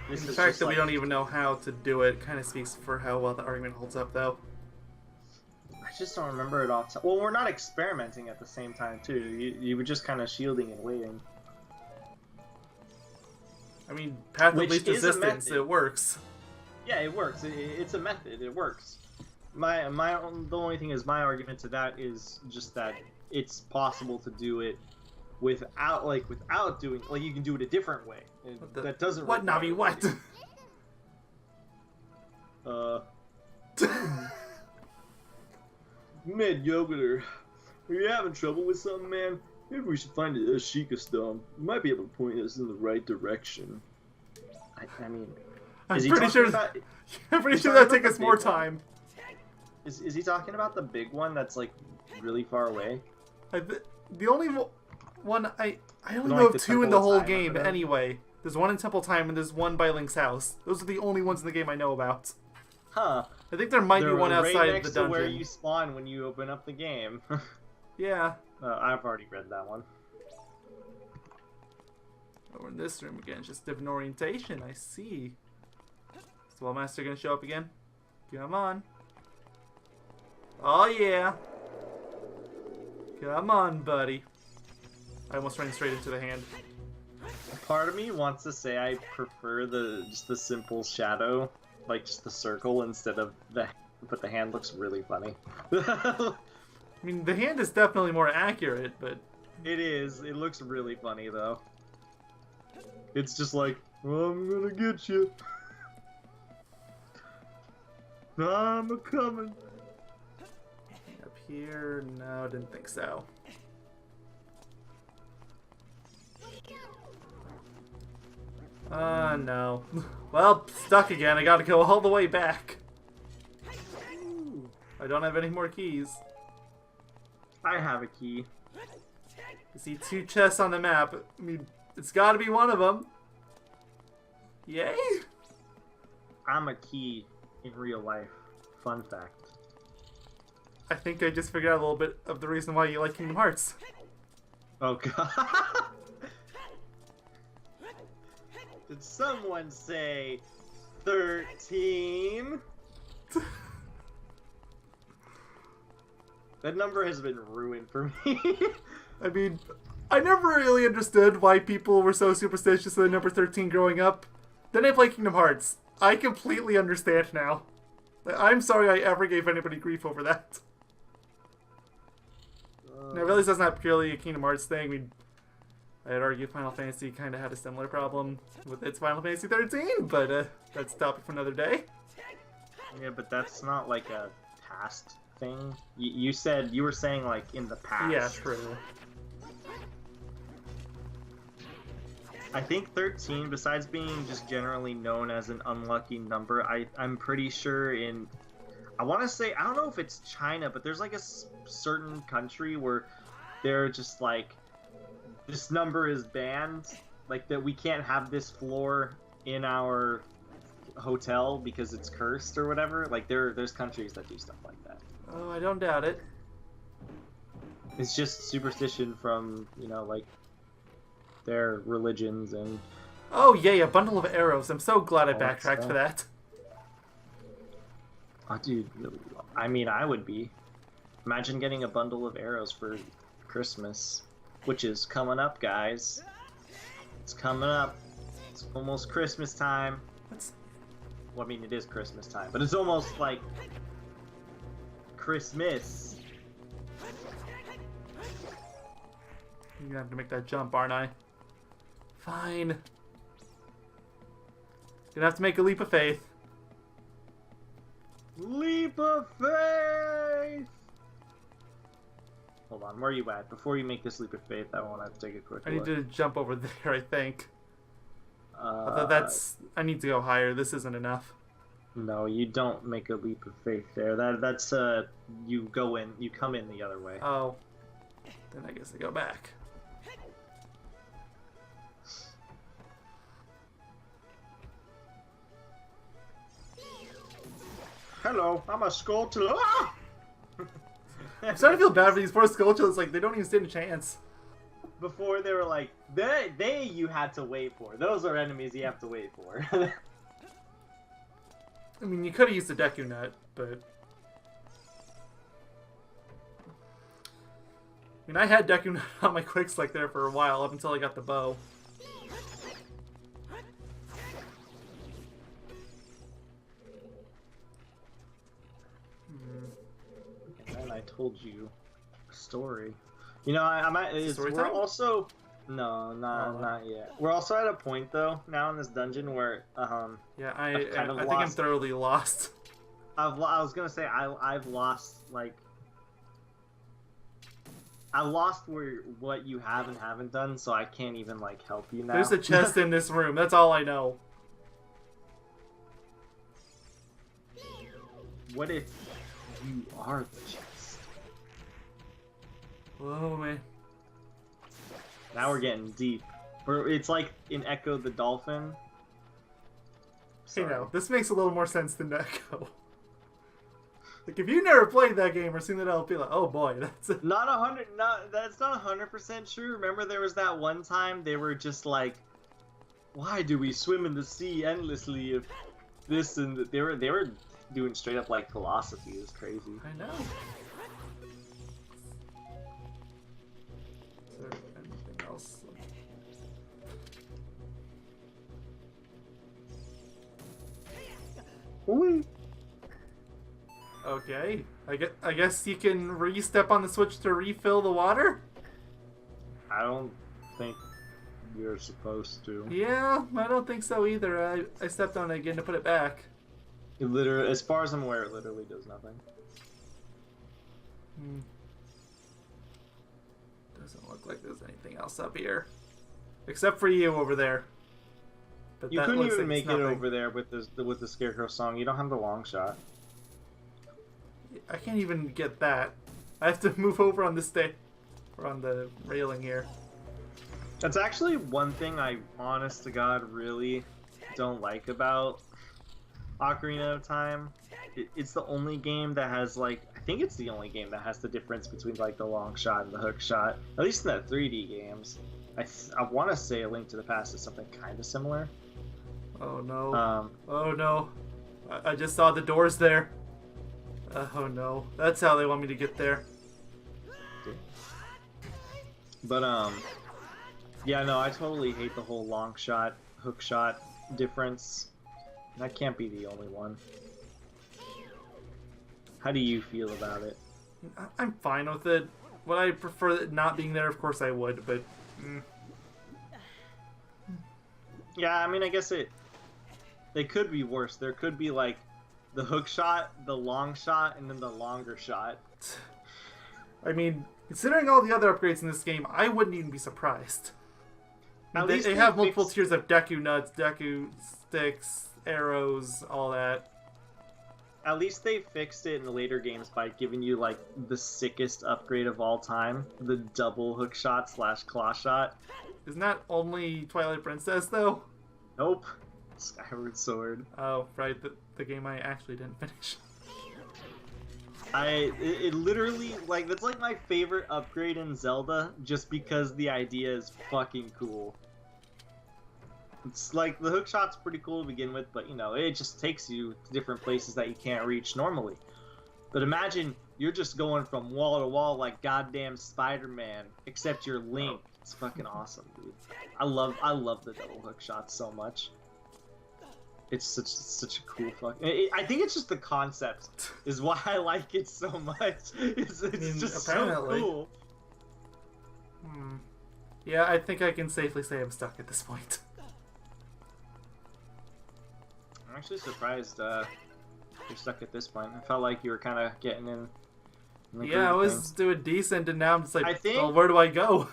The fact that we don't even know how to do it kind of speaks for how well the argument holds up, though. I just don't remember it off. Well, we're not experimenting at the same time too. You were just kind of shielding and waiting. I mean, path of least resistance. It works. Yeah, it works. It's a method. It works. The only thing is my argument to that is just that it's possible to do it without doing you can do it a different way. That doesn't. What Navi? What? Man, Yogaidr, are you having trouble with something, man? Maybe we should find a Sheikah stone. You might be able to point us in the right direction. I mean, I'm pretty sure that'll take us more time. Is he talking about the big one that's like really far away? The only one I only know of two in the whole game anyway. There's one in Temple Time and there's one by Link's house. Those are the only ones in the game I know about. Huh. I think there might be one outside right next the dungeon. To where you spawn when you open up the game. Yeah. I've already read that one. Oh, we're in this room again. Just different orientation. I see. Is the Wellmaster gonna show up again? Come on. Oh yeah. Come on, buddy. I almost ran straight into the hand. Part of me wants to say I prefer just the simple shadow, like just the circle instead of but the hand looks really funny. I mean, the hand is definitely more accurate, but it is. It looks really funny though. It's just like, I'm gonna get you. I'm a-coming. Up here? No, didn't think so. No. Well, stuck again. I gotta go all the way back. I don't have any more keys. I have a key. I see two chests on the map. I mean, it's gotta be one of them. Yay! I'm a key in real life. Fun fact. I think I just figured out a little bit of the reason why you like Kingdom Hearts. Oh god. Did someone say 13? That number has been ruined for me. I mean, I never really understood why people were so superstitious of the number 13 growing up. Then I played Kingdom Hearts. I completely understand now. I'm sorry I ever gave anybody grief over that. Now, I realize that's not purely a Kingdom Hearts thing. I mean, I'd argue Final Fantasy kind of had a similar problem with its Final Fantasy 13, but that's a topic for another day. Yeah, but that's not like a past thing. You were saying like in the past. Yeah, true. I think 13, besides being just generally known as an unlucky number, I'm pretty sure I want to say, I don't know if it's China, but there's like a certain country where they're just like, this number is banned, like that we can't have this floor in our hotel because it's cursed or whatever. Like there's countries that do stuff like that. Oh, I don't doubt it. It's just superstition from, like their religions and... Oh, yay, a bundle of arrows. I'm so glad I backtracked for that. Oh, dude, I mean, I would be. Imagine getting a bundle of arrows for Christmas, which is coming up, guys. It's coming up. It's almost Christmas time. Well, I mean, it is Christmas time, but it's almost like Christmas. You're gonna have to make that jump, aren't I? Fine. Gonna have to make a leap of faith. Leap of faith! Hold on, where are you at? Before you make this leap of faith, I want to take a quick look. I need to jump over there, I think. Although I need to go higher. This isn't enough. No, you don't make a leap of faith there. That's you come in the other way. Oh. Then I guess I go back. Hello, I'm a Skulltula. Ah! I'm starting to feel bad for these poor Skulltulas. Like, they don't even stand a chance. Before they were like, they you had to wait for. Those are enemies you have to wait for. I mean, you could have used the Deku Nut, but... mean, I had Deku Nut on my quick select there for a while, up until I got the bow. And I told you a story. You know, I might. Story We're time? also not yet. We're also at a point though now in this dungeon where yeah, I think lost. I'm thoroughly lost. I was gonna say I've lost like. I lost what you have and haven't done, so I can't even like help you now. There's a chest in this room. That's all I know. What if you are the chest? Oh man. Now we're getting deep. It's like in Echo the Dolphin. Hey, now this makes a little more sense than Echo. Like, if you never played that game or seen that LP, like, oh boy, that's that's not 100% true. Remember, there was that one time they were just like, "Why do we swim in the sea endlessly if this and that?" They were doing straight up like philosophy. It was crazy. I know. Is there anything else? Ooh. Okay, I guess you can re-step on the switch to refill the water? I don't think you're supposed to. Yeah, I don't think so either. I stepped on it again to put it back. It literally, as far as I'm aware, it literally does nothing. Doesn't look like there's anything else up here. Except for you over there. But You that couldn't looks even like it's make it nothing. over there with the Scarecrow song. You don't have the long shot. I can't even get that. I have to move over on this or on the railing here. That's actually one thing I, honest to God, really don't like about Ocarina of Time. It's the only game that has, like, I think it's the only game that has the difference between, like, the long shot and the hook shot. At least in the 3D games. I want to say A Link to the Past is something kind of similar. Oh no. Oh no. I just saw the doors there. Oh no. That's how they want me to get there. But, yeah, no, I totally hate the whole long shot, hook shot difference. That can't be the only one. How do you feel about it? I'm fine with it. Would I prefer it not being there? Of course I would, but... Yeah, I mean, I guess it could be worse. There could be, like, the hook shot, the long shot, and then the longer shot. I mean, considering all the other upgrades in this game, I wouldn't even be surprised. At They least have multiple tiers of Deku Nuts, Deku Sticks, arrows, all that. At least they fixed it in the later games by giving you, like, the sickest upgrade of all time. The double hook shot / claw shot. Isn't that only Twilight Princess, though? Nope. Skyward Sword. Oh, right, the game I actually didn't finish. It literally, like, that's like my favorite upgrade in Zelda, just because the idea is fucking cool. It's like, the hook shot's pretty cool to begin with, but, you know, it just takes you to different places that you can't reach normally. But imagine you're just going from wall to wall like goddamn Spider-Man, except you're Link. It's fucking awesome, dude. I love the double hook shot so much. It's such a cool fucking... I think it's just the concept is why I like it so much. It's just apparently so cool. Yeah, I think I can safely say I'm stuck at this point. I'm actually surprised you're stuck at this point. I felt like you were kind of getting in the yeah, I was things. doing decent, and now I'm just like, I think, well, where do I go?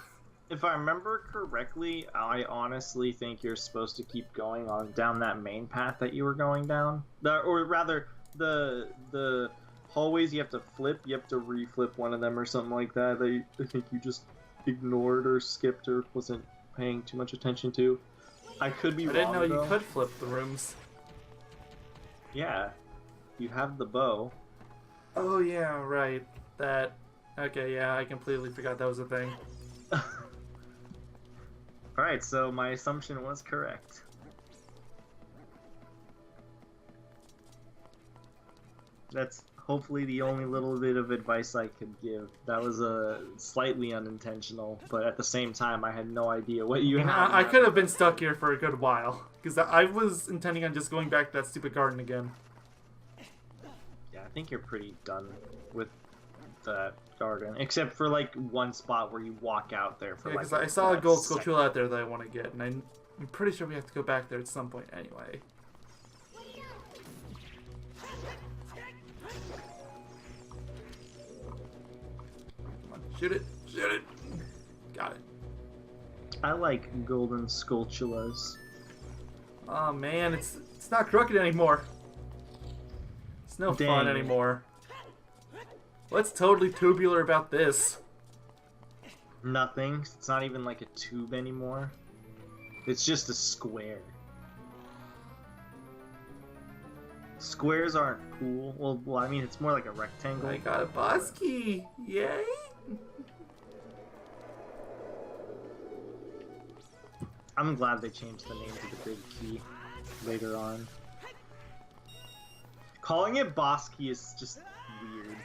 If I remember correctly, I honestly think you're supposed to keep going on down that main path that you were going down. Or rather, the hallways you have to flip, you have to reflip one of them or something like that. I think you just ignored or skipped or wasn't paying too much attention to. I could be wrong, I didn't know though. you could flip the rooms. Yeah, you have the bow. Oh yeah, right. That. Okay, yeah, I completely forgot that was a thing. Alright, so my assumption was correct. That's hopefully the only little bit of advice I could give. That was slightly unintentional, but at the same time, I had no idea what you had. I could have been stuck here for a good while, because I was intending on just going back to that stupid garden again. Yeah, I think you're pretty done with that garden, except for like one spot where you walk out there for because I saw a gold Skulltula out there that I want to get, and I'm pretty sure we have to go back there at some point anyway. Shoot it! Shoot it! Got it. I like golden Skulltulas. Oh man, it's not crooked anymore. It's no fun anymore. What's totally tubular about this? Nothing. It's not even like a tube anymore. It's just a square. Squares aren't cool. Well, I mean, it's more like a rectangle. I got a boss key! Yay! I'm glad they changed the name to the big key later on. Calling it boss key is just weird.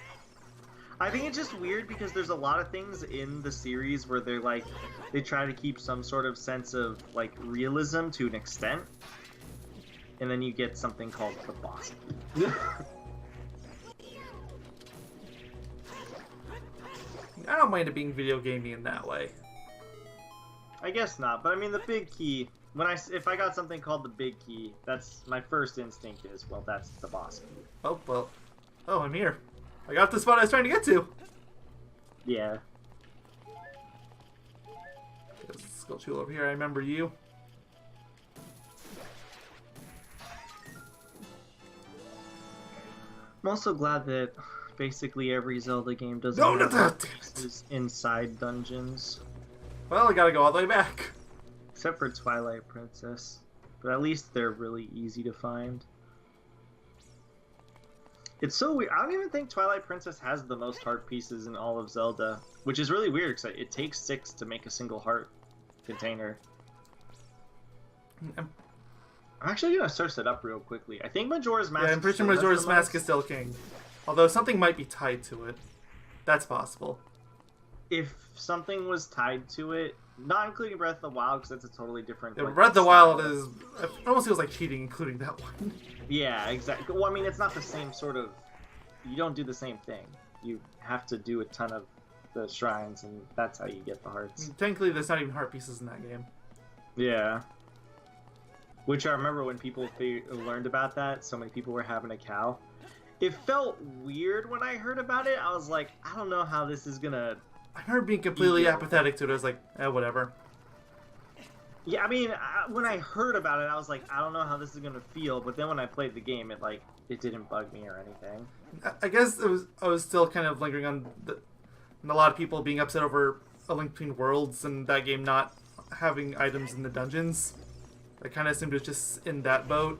I think it's just weird because there's a lot of things in the series where they're like, they try to keep some sort of sense of like realism to an extent, and then you get something called the boss key. I don't mind it being video gamey in that way. I guess not, but I mean the big key. If I got something called the big key, that's my first instinct is, well, that's the boss key. Oh well. Oh, I'm here. I got the spot I was trying to get to. Yeah. There's a Skulltula over here. I remember you. I'm also glad that basically every Zelda game doesn't No, have not that! places inside dungeons. Well, I gotta go all the way back. Except for Twilight Princess. But at least they're really easy to find. It's so weird. I don't even think Twilight Princess has the most heart pieces in all of Zelda. Which is really weird, because it takes 6 to make a single heart container. I'm actually going to search that up real quickly. I think Majora's Mask... Yeah, I'm pretty sure Majora's Mask is still king. Although something might be tied to it. That's possible. If something was tied to it, not including Breath of the Wild, because that's a totally different... Yeah, Breath of the Wild is... It almost feels like cheating, including that one. Yeah, exactly. Well, I mean, it's not the same sort of... You don't do the same thing. You have to do a ton of the shrines, and that's how you get the hearts. Technically, there's not even heart pieces in that game. Yeah. Which I remember when people learned about that, so many people were having a cow. It felt weird when I heard about it. I was like, I don't know how this is gonna... I remember being completely apathetic to it. I was like, whatever. Yeah, I mean, when I heard about it, I was like, I don't know how this is gonna feel. But then when I played the game, it didn't bug me or anything. I guess I was still kind of lingering on a lot of people being upset over A Link Between Worlds and that game not having items in the dungeons. I kind of assumed it was just in that boat.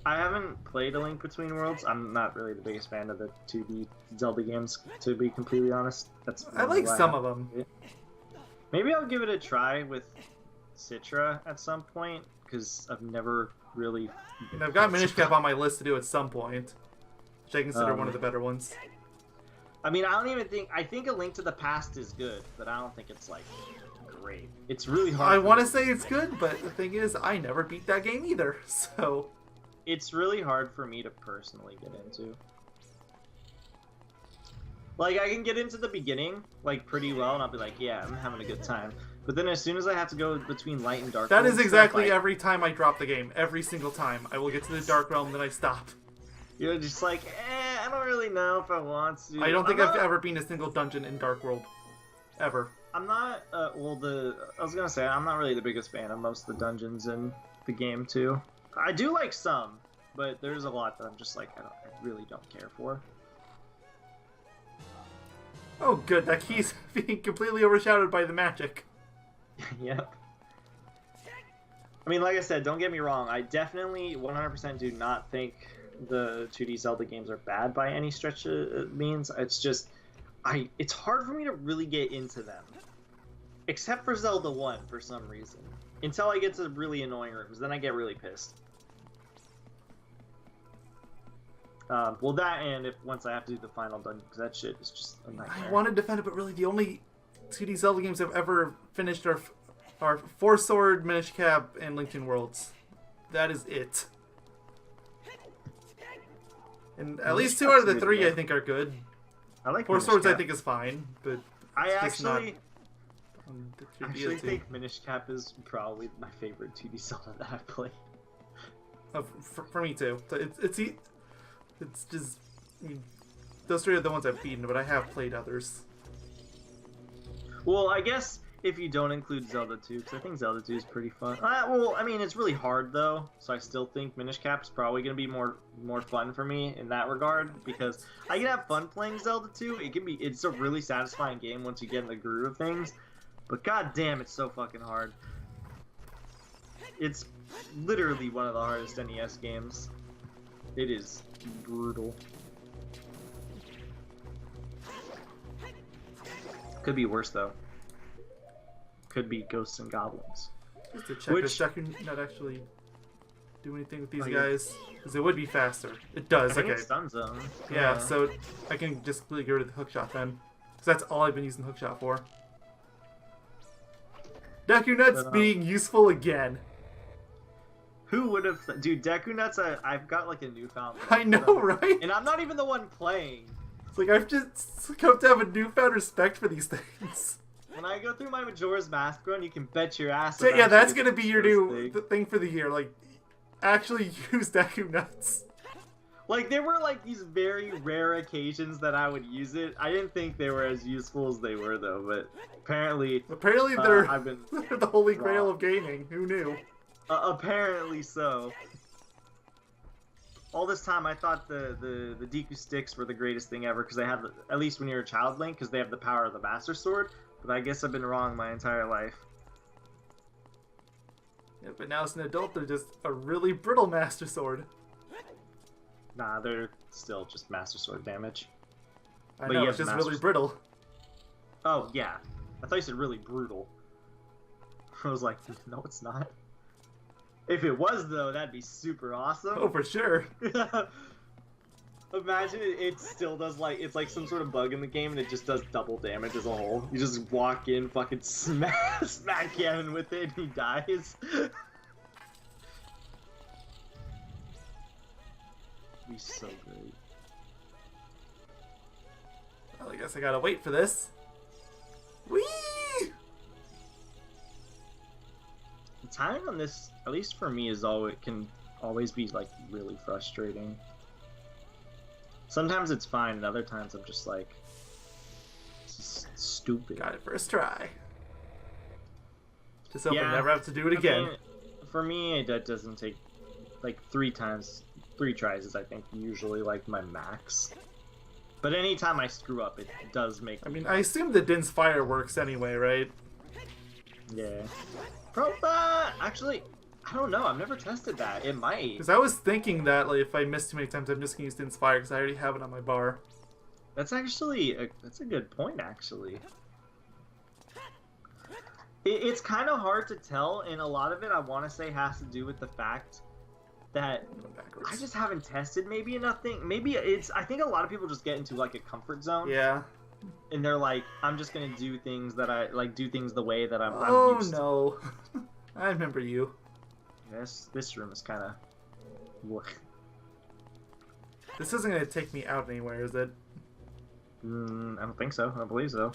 I haven't played A Link Between Worlds. I'm not really the biggest fan of the 2D Zelda games, to be completely honest. I like some of them. Maybe I'll give it a try with Citra at some point, because I've never really... And I've got Minish Cap on my list to do at some point, which I consider one of the better ones. I mean, I don't even think... I think A Link to the Past is good, but I don't think it's, great. It's really hard. I want to say it's good, but the thing is, I never beat that game either, so... It's really hard for me to personally get into. I can get into the beginning, pretty well, and I'll be like, yeah, I'm having a good time. But then as soon as I have to go between light and dark... That is exactly every time I drop the game. Every single time. I will get to the Dark Realm, then I stop. You're just like, I don't really know if I want to. I don't think I've ever been a single dungeon in Dark World. Ever. I'm not, I was gonna say, I'm not really the biggest fan of most of the dungeons in the game, too. I do like some, but there's a lot that I'm just like, I really don't care for. Oh, good. That key's being completely overshadowed by the magic. Yep. I mean, like I said, don't get me wrong. I definitely 100% do not think the 2D Zelda games are bad by any stretch of means. It's just, it's hard for me to really get into them. Except for Zelda 1, for some reason. Until I get to really annoying rooms, then I get really pissed. Well, that and if once I have to do the final dungeon, because that shit is just a nightmare. I want to defend it, but really the only 2D Zelda games I've ever finished are Four Sword, Minish Cap, and Link Between Worlds. That is it. And at least 2 out of the 3 I think are good. I like Four Swords I think is fine, but I it's actually not think Minish Cap is probably my favorite 2D Zelda that I've played. For me too. So it's just those 3 are the ones I've beaten, but I have played others. Well, I guess if you don't include Zelda 2, because I think Zelda 2 is pretty fun. Well, I mean, it's really hard though, so I still think Minish Cap's probably gonna be more fun for me in that regard, because I can have fun playing Zelda 2. It's a really satisfying game once you get in the groove of things, but god damn, it's so fucking hard. It's literally one of the hardest NES games. It is brutal. Could be worse though. Could be Ghosts and Goblins. Just to check, does Deku not actually do anything with these guys? Because it would be faster. It does. I think it's stun zone. Yeah, so I can just completely get rid of the hookshot then. Because that's all I've been using hookshot for. Deku Nuts being useful again. Who would have... Dude, Deku Nuts, I've got like a newfound... I know, right? And I'm not even the one playing. It's like I've just come to have a newfound respect for these things. When I go through my Majora's Mask run, you can bet your ass. So, yeah, that's gonna be your new thing for the year. Like, actually use Deku Nuts. Like, there were like these very rare occasions that I would use it. I didn't think they were as useful as they were, though. But apparently they're been they're the holy grail of gaming. Who knew? Apparently so. All this time, I thought the Deku sticks were the greatest thing ever because they have, at least when you're a child Link, because they have the power of the Master Sword. But I guess I've been wrong my entire life. Yeah, but now as an adult, they're just a really brittle Master Sword. Nah, they're still just Master Sword damage. I know, it's just really brittle. Oh, yeah. I thought you said really brutal. I was like, no, it's not. If it was, though, that'd be super awesome. Oh, for sure. Imagine it still does, like, it's like some sort of bug in the game and it just does double damage as a whole. You just walk in, fucking smack Ganon with it and he dies. Be so great. Well, I guess I gotta wait for this. Whee! The timing on this, at least for me, can always be, like, really frustrating. Sometimes it's fine, and other times I'm just like, this is stupid. Got it first try. Just hope I never have to do it again. Mean, for me, that doesn't take, like, 3 tries is, I think, usually, like, my max. But anytime I screw up, it does make I mean, I assume the Din's Fire works anyway, right? Yeah. Actually, I don't know. I've never tested that. It might. Because I was thinking that, like, if I miss too many times, I'm just gonna use Din's Fire because I already have it on my bar. That's actually that's a good point. Actually, it's kind of hard to tell, and a lot of it I want to say has to do with the fact that I just haven't tested maybe enough things. Maybe it's. I think a lot of people just get into like a comfort zone. Yeah. And they're like, I'm just gonna do things that I like. Do things the way that I'm used to. Oh no. I remember you. Yes, this room is kind of... This isn't going to take me out anywhere, is it? I don't think so. I don't believe so.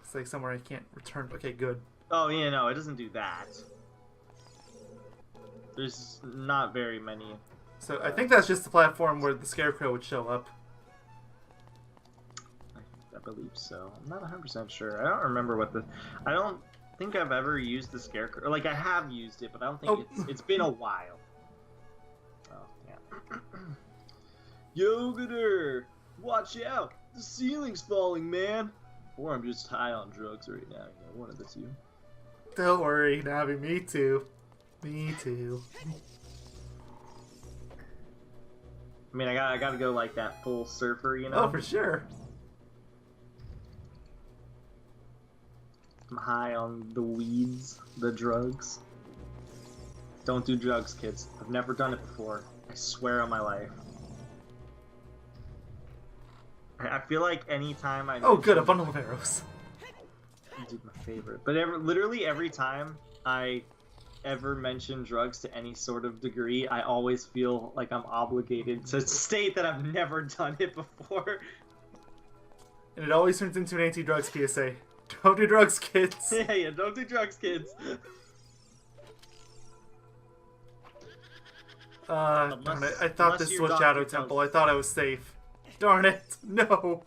It's like somewhere I can't return. Okay, good. Oh, yeah, no, it doesn't do that. There's not very many. So I think that's just the platform where the Scarecrow would show up. I believe so. I'm not 100% sure. I don't remember what the... I don't think I've ever used the Scarecrow. Like, I have used it, but I don't think it's been a while. Oh, yeah. Yogaidr! Watch out! The ceiling's falling, man! Or I'm just high on drugs right now. You know, one of the two. Don't worry, Navi. Me too. Me too. I mean, I gotta go like that full surfer, you know? Oh, for sure. I'm high on the weeds, the drugs. Don't do drugs, kids. I've never done it before. I swear on my life. feel like anytime I Oh, good, a bundle of arrows. Dude, my favorite. But literally every time I ever mention drugs to any sort of degree, I always feel like I'm obligated to state that I've never done it before. And it always turns into an anti-drugs PSA. Don't do drugs, kids. Yeah, don't do drugs, kids. Darn it. I thought this was Shadow Temple. I thought I was safe. Darn it. No.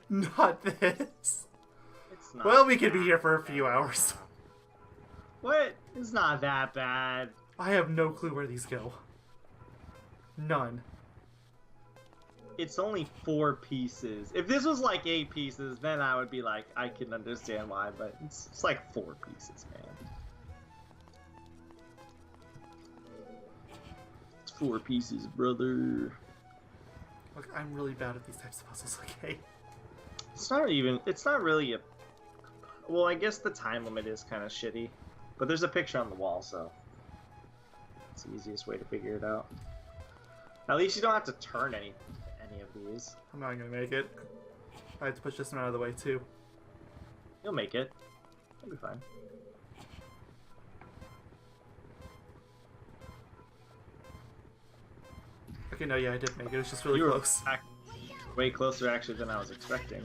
Not this. It's not well, we could be here for a few hours. What? It's not that bad. I have no clue where these go. None. It's only 4 pieces. If this was like 8 pieces, then I would be like, I can understand why, but it's like 4 pieces, man. It's 4 pieces, brother. Look, I'm really bad at these types of puzzles, okay? It's not really a... Well, I guess the time limit is kind of shitty. But there's a picture on the wall, so... It's the easiest way to figure it out. At least you don't have to turn any of these. I'm not gonna make it. I had to push this one out of the way, too. You'll make it. You'll be fine. Okay, no, yeah, I did make it. It was just really close. Way closer, actually, than I was expecting.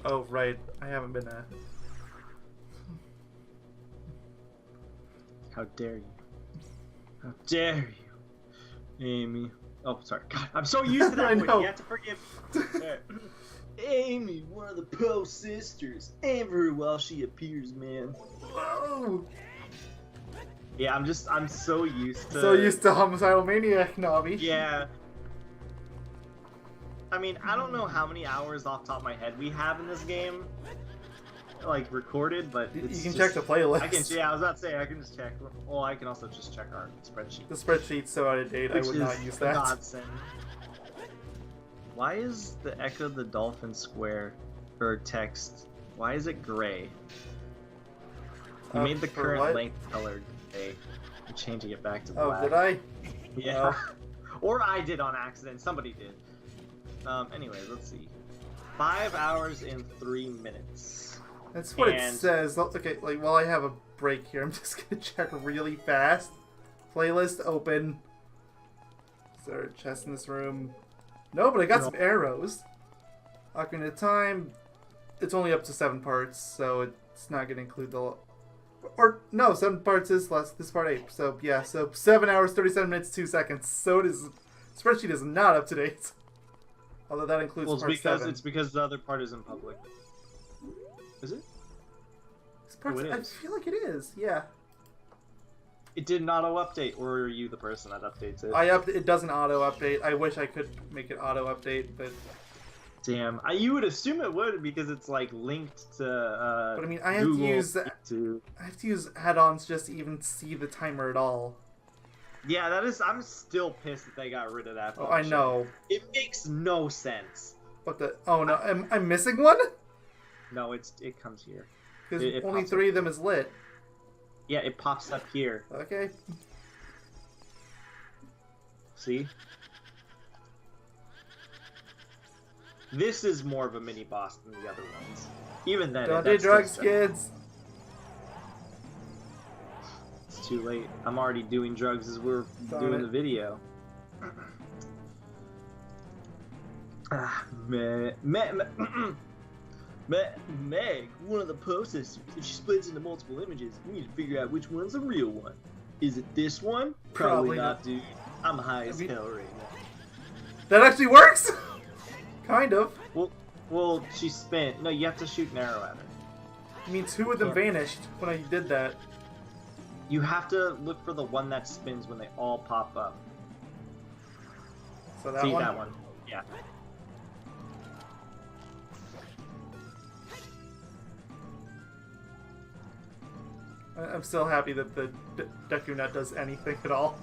Oh, right. I haven't been How dare you? How dare you, Amy? Oh, sorry. God, I'm so used to that voice. You have to forgive me. Amy, one of the Poe sisters. Ever while she appears, man. Whoa! Yeah, I'm so used to... So used to Homicidal Maniac, Navi. Yeah. I mean, I don't know how many hours off the top of my head we have in this game, like, recorded, but it's you can check the playlist. I was about to say, I can just check. Well, I can also just check our spreadsheet. The spreadsheet's so out of date, I would not use that. Godsend. Why is the Echo the Dolphin square, or text, why is it gray? You made the current length color gray. I'm changing it back to black. Oh, did I? Yeah. Or I did on accident. Somebody did. Anyways, let's see. 5 hours and 3 minutes. That's what it says. Okay, like, while I have a break here, I'm just gonna check really fast. Playlist open. Is there a chest in this room? No, but I got some arrows. Ocarina of Time. It's only up to 7 parts, so it's not gonna include the... Or, no, 7 parts is less. This part 8. So, yeah, so 7 hours, 37 minutes, 2 seconds. So it is... Spreadsheet is not up to date. Although that includes part 7. It's because the other part is in public. Is it? I feel like it is, yeah. It did an auto-update, or are you the person that updates it? It doesn't auto-update. I wish I could make it auto-update, but... Damn. You would assume it would, because it's, like, linked to, But, I mean, I have to use add-ons just to even see the timer at all. Yeah, I'm still pissed that they got rid of that function. Oh, I know. It makes no sense. What the... Oh, no. I'm missing one? No, it comes here. Because only 3 of them is lit. Yeah, it pops up here. Okay. See? This is more of a mini-boss than the other ones. Even then, don't do drugs, kids! It's too late. I'm already doing drugs as we're doing the video. Meg, one of the posters, if she splits into multiple images, we need to figure out which one's the real one. Is it this one? Probably not, dude. I'm high as hell right now. That actually works? Kind of. Well, she spent. No, you have to shoot an arrow at her. I mean, 2 of them vanished when I did that. You have to look for the one that spins when they all pop up. So that one? That one. Yeah. I'm still happy that the Deku Nut does anything at all.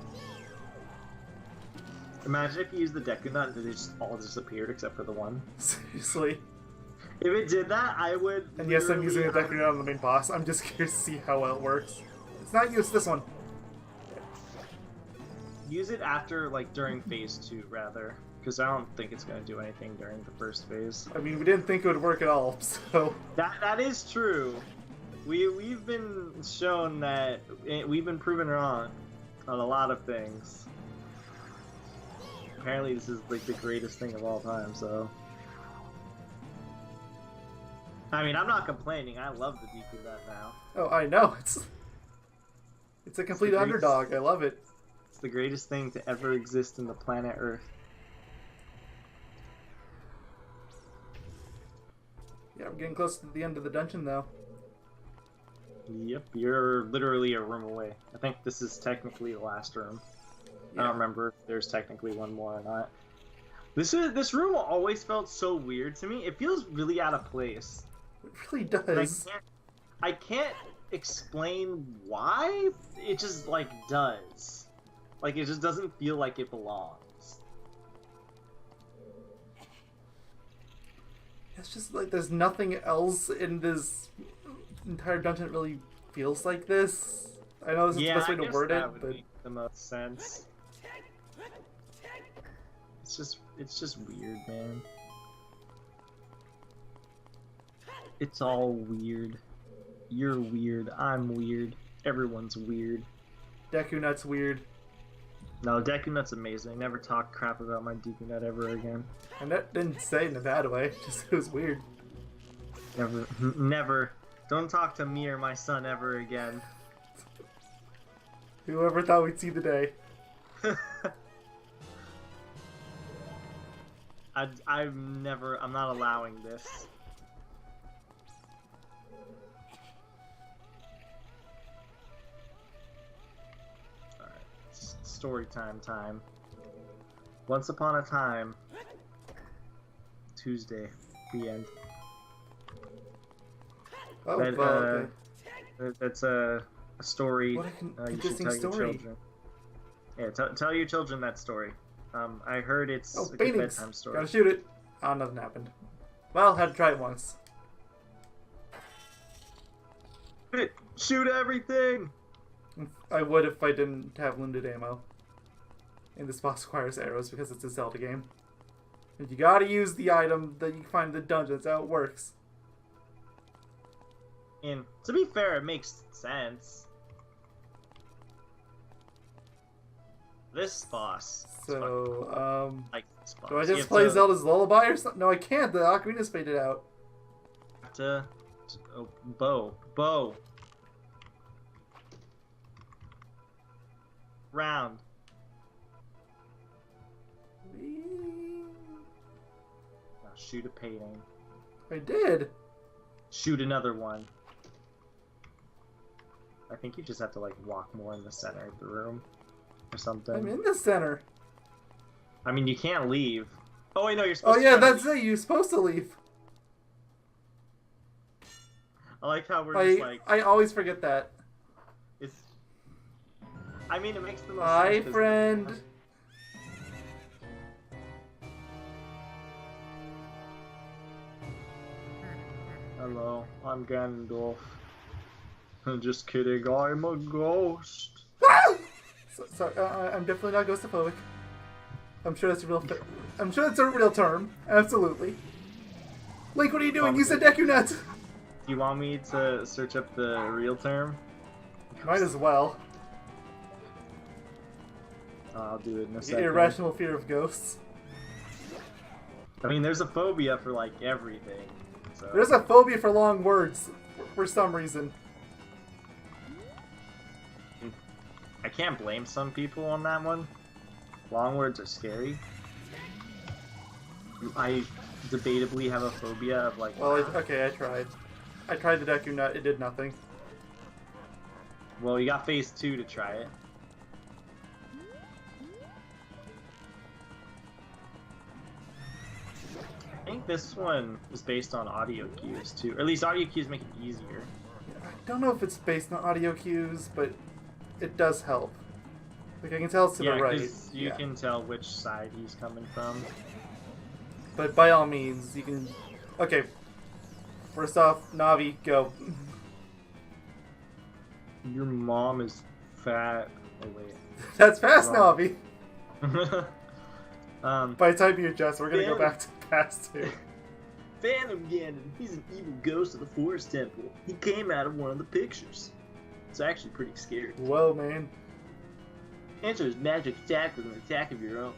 Imagine if you used the Deku Nut and they just all disappeared except for the one. Seriously. If it did that, I would... And yes, I'm using the Deku Nut on the main boss. I'm just curious to see how well it works. It's not used, this one. Use it after, like, during phase 2, rather. Because I don't think it's going to do anything during the first phase. I mean, we didn't think it would work at all, so... That is true. We've been shown that... We've been proven wrong on a lot of things. Apparently this is, like, the greatest thing of all time, so... I mean, I'm not complaining. I love the Deku Nut now. Oh, I know. It's a complete underdog. I love it. It's the greatest thing to ever exist in the planet Earth. Yeah, we're getting close to the end of the dungeon, though. Yep, you're literally a room away. I think this is technically the last room. Yeah. I don't remember if there's technically one more or not. This room always felt so weird to me. It feels really out of place. It really does. I can't explain why. It just, like, does. Like, it just doesn't feel like it belongs. It's just like there's nothing else in this entire dungeon that really feels like this. I know this is the best way to word it, but make the most sense. It's just weird, man. It's all weird. You're weird. I'm weird. Everyone's weird. Deku Nut's weird. No, Deku Nut's amazing. Never talk crap about my Deku Nut ever again. And that didn't say it in a bad way. Just it was weird. Never. Don't talk to me or my son ever again. Whoever thought we'd see the day. I'm not allowing this. Alright, story time. Once upon a time, Tuesday, the end. Oh, okay. That's a story. What an you interesting should tell story. your children. Yeah, tell your children that story. I heard it's a good paintings. bedtime story. Gotta shoot it. Oh, nothing happened. Well, had to try it once. Shoot everything! I would if I didn't have limited ammo. And this boss requires arrows because it's a Zelda game. And you gotta use the item that you find in the dungeon. That's how it works. And to be fair, it makes sense. This boss. So, Like this boss. do I just play Zelda's Lullaby or something? No, I can't. The Ocarina's faded out. Oh, bow. Round. Now shoot a painting. I did. Shoot another one. I think you just have to, like, walk more in the center of the room. Or something. I'm in the center. I mean, you can't leave. Oh, wait, no, you're supposed to. Oh, yeah, that's it. You're supposed to leave. I like how we're just like... I always forget that. It's... I mean, it makes the most Hi, sense. friend. Hello, I'm Gandalf. I'm just kidding, I'm a ghost. Sorry, I'm definitely not ghostophobic. I'm sure that's a real. I'm sure that's a real term. Absolutely. Link, what are you doing? You said Deku Nut. Do you want me to search up the real term? Might as well. I'll do it in a second. Irrational fear of ghosts. I mean, there's a phobia for, like, everything. So. There's a phobia for long words, for some reason. I can't blame some people on that one. Long words are scary. I debatably have a phobia of, like... Well, okay, I tried. I tried the Deku Nut, it did nothing. Well, you got phase 2 to try it. I think this one is based on audio cues, too. Or at least audio cues make it easier. I don't know if it's based on audio cues, but it does help. Like, I can tell it's to the right. You can tell which side he's coming from. But by all means, you can... Okay. First off, Navi, go. Your mom is fat. wait. That's fast, Navi. By the time you adjust, we're gonna go back to past 2. Phantom Ganon. He's an evil ghost of the Forest Temple. He came out of one of the pictures. It's actually pretty scary. Whoa, man. Answer his magic attack with an attack of your own.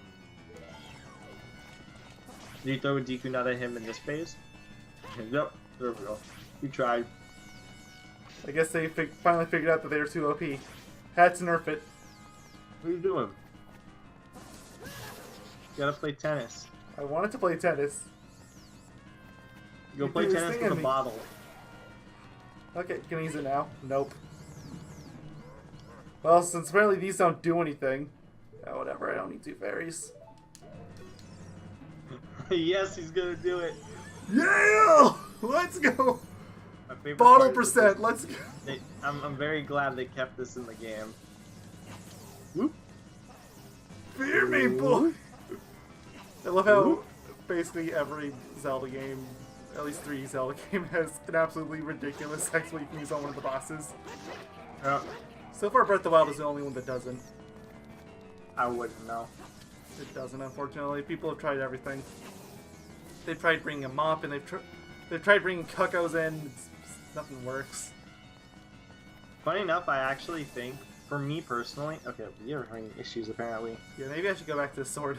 Did you throw a Deku Nut at him in this phase? Yep, there we go. You tried. I guess they finally figured out that they were too OP. Had to nerf it. What are you doing? You gotta play tennis. I wanted to play tennis. Go play tennis with a bottle. Okay, can I use it now? Nope. Well, since apparently these don't do anything. Oh, whatever, I don't need 2 fairies. Yes, he's gonna do it. Yeah! Let's go! Bottle percent, let's go! I'm very glad they kept this in the game. Whoop. Fear me, boy! I love how basically every Zelda game, at least 3 Zelda game, has an absolutely ridiculous exploit you can use on one of the bosses. Yeah. So far, Breath of the Wild is the only one that doesn't. I wouldn't know. It doesn't, unfortunately. People have tried everything. They've tried bringing a mop, and they've tried bringing cuckoos in. Nothing works. Funny enough, I actually think, for me personally, okay, you're having issues apparently. Yeah, maybe I should go back to the sword.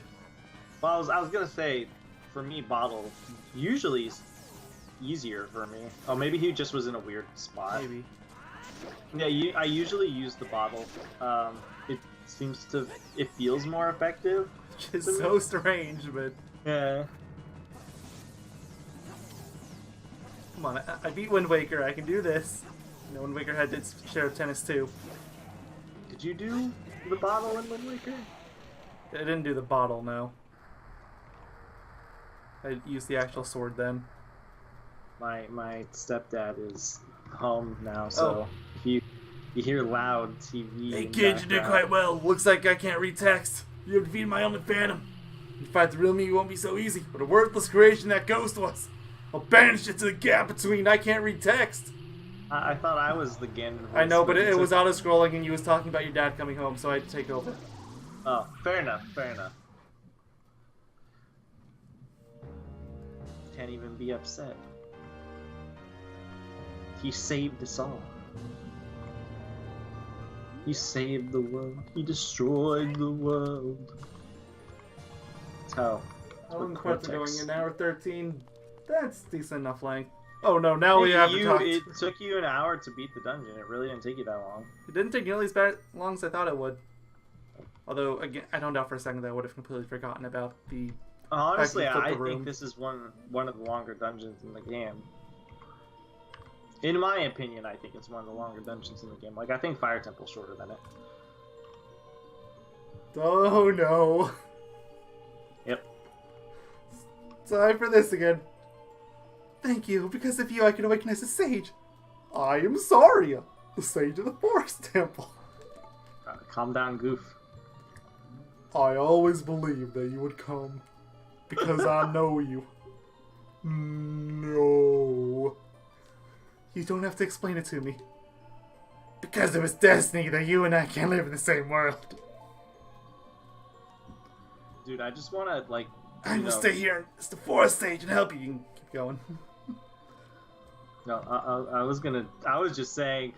Well, I was gonna say, for me, bottle usually is easier for me. Oh, maybe he just was in a weird spot. Maybe. Yeah, I usually use the bottle. It feels more effective. Which is so strange, but yeah. Come on, I beat Wind Waker. I can do this. No, Wind Waker had its share of tennis too. Did you do the bottle in Wind Waker? I didn't do the bottle, no. I used the actual sword then. My stepdad is home now, so if you hear loud TV. Hey kid, you did quite well. Looks like I can't read text. You have defeated my only phantom. You fight the real me, it won't be so easy. What a worthless creation that ghost was. I'll banish it to the gap between I can't read text. I thought I was the Ganon. I know, but it was auto-scrolling and you was talking about your dad coming home, so I had to take over. Oh, fair enough, fair enough. Can't even be upset. He saved us all. He saved the world. He destroyed the world. That's how. I'm going in hour 13. That's decent enough length. Oh no, now we have to talk. It took you an hour to beat the dungeon. It really didn't take you that long. It didn't take nearly as long as I thought it would. Although, again, I don't doubt for a second that I would have completely forgotten about the... Honestly, I think this is one of the longer dungeons in the game. In my opinion, I think it's one of the longer dungeons in the game. Like, I think Fire Temple's shorter than it. Oh no. Yep. Time for this again. Thank you. Because of you, I can awaken as a sage. I am Saria, the sage of the Forest Temple. Calm down, Goof. I always believed that you would come. Because I know you. No. You don't have to explain it to me. Because it was destiny that you and I can't live in the same world. Dude, I just want to, like... I will stay here as the forest sage and help you. You can keep going. No, I was just saying,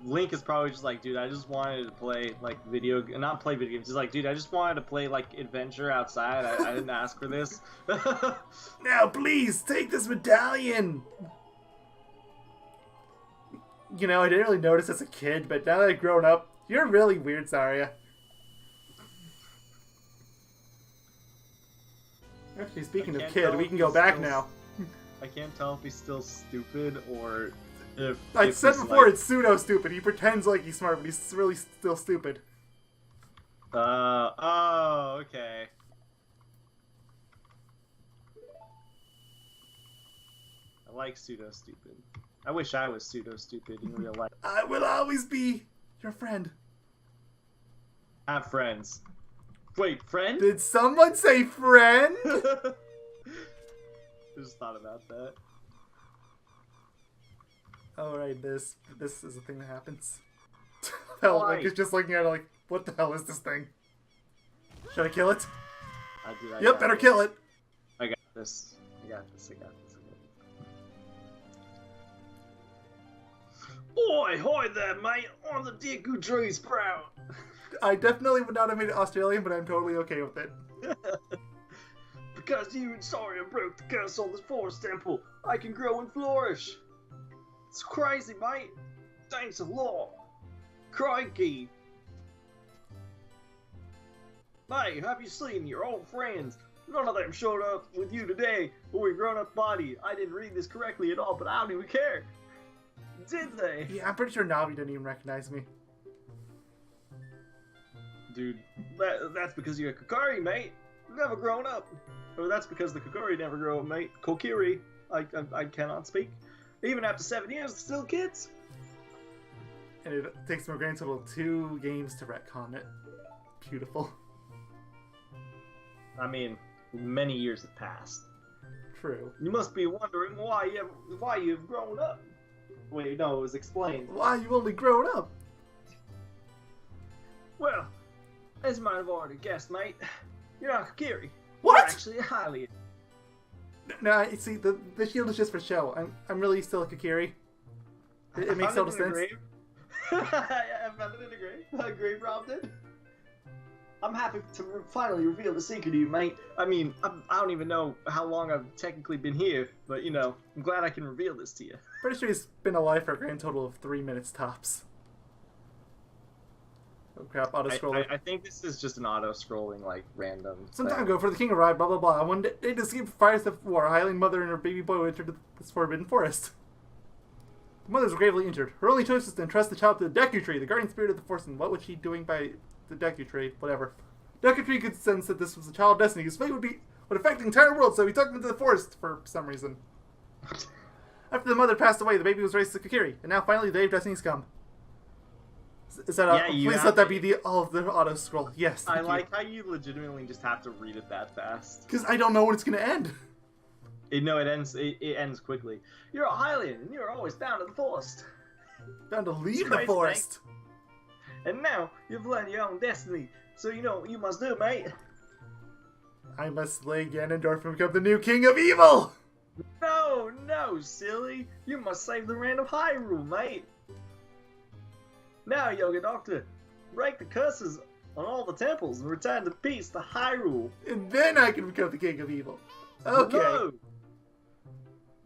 Link is probably just like, dude, I just wanted to play, like, not play video games, just like, dude, I just wanted to play, like, adventure outside, I didn't ask for this. Now, please, take this medallion! You know, I didn't really notice as a kid, but now that I've grown up, you're really weird, Saria. Actually, speaking of kid, we can go back now. I can't tell if he's still stupid or if... I said before, like... it's pseudo-stupid. He pretends like he's smart, but he's really still stupid. Oh, okay. I like pseudo-stupid. I wish I was pseudo-stupid in real life. I will always be your friend. Have friends. Wait, friend? Did someone say friend? I just thought about that. Oh, right, this is a thing that happens. Link is just looking at it like, What the hell is this thing? Should I kill it? I Yep, better kill it. I got this. I got this. Oi, hoy there, mate! On the Deku tree sprout! I definitely would not have made it Australian, but I'm totally okay with it. Because you and Sawyer broke the curse on this forest temple, I can grow and flourish. It's crazy, mate. Thanks a lot. Crikey. Mate, have you seen your old friends? None of them showed up with you today, but we're grown-up body. I didn't read this correctly at all, but I don't even care. Did they? Yeah, I'm pretty sure Navi didn't even recognize me. Dude, that's because you're a Kokiri, mate. Never grown up. Or that's because the Kokiri never grow up, mate. Kokiri. I cannot speak. Even after 7 years, they're still kids. And it takes my grand total 2 games to retcon it. Beautiful. I mean, many years have passed. True. You must be wondering why you've grown up. Wait, no, it was explained. Why you only grown up? Well, as you might have already guessed, mate, you're not Kokiri. What? You're actually a Hylian. No, see, the shield is just for show. I'm really still a Kokiri. It makes total sense. I found it in a grave. A grave robbed it. I'm happy to finally reveal the secret to you, mate. I mean, I don't even know how long I've technically been here, but, you know, I'm glad I can reveal this to you. Pretty sure he's been alive for a grand total of 3 minutes tops. Oh crap, auto-scroller. I think this is just an auto-scrrolling, like, random... Some time ago, for the king arrived, blah blah blah. One day, to escape fires of war, a Hylian mother and her baby boy entered this forbidden forest. The mother was gravely injured. Her only choice was to entrust the child to the Deku Tree, the guardian spirit of the forest. And what was she doing by the Deku Tree? Whatever. Deku Tree could sense that this was a child destiny. His fate would affect the entire world, so he took him into the forest for some reason. After the mother passed away, the baby was raised to Kokiri, and now finally the day of destiny's come. Is that please let that be the auto scroll. Yes. I like how you legitimately just have to read it that fast. Because I don't know when it's gonna end. No, it ends. It ends quickly. You're a Hylian, and you're always bound to the forest. Bound to leave the forest. Mate. And now you've learned your own destiny, so you know what you must do, mate. I must slay Ganondorf and become the new king of evil. No, silly. You must save the land of Hyrule, mate. Now, Yoga Doctor, break the curses on all the temples and return to peace to Hyrule. And then I can become the king of evil. Okay. No.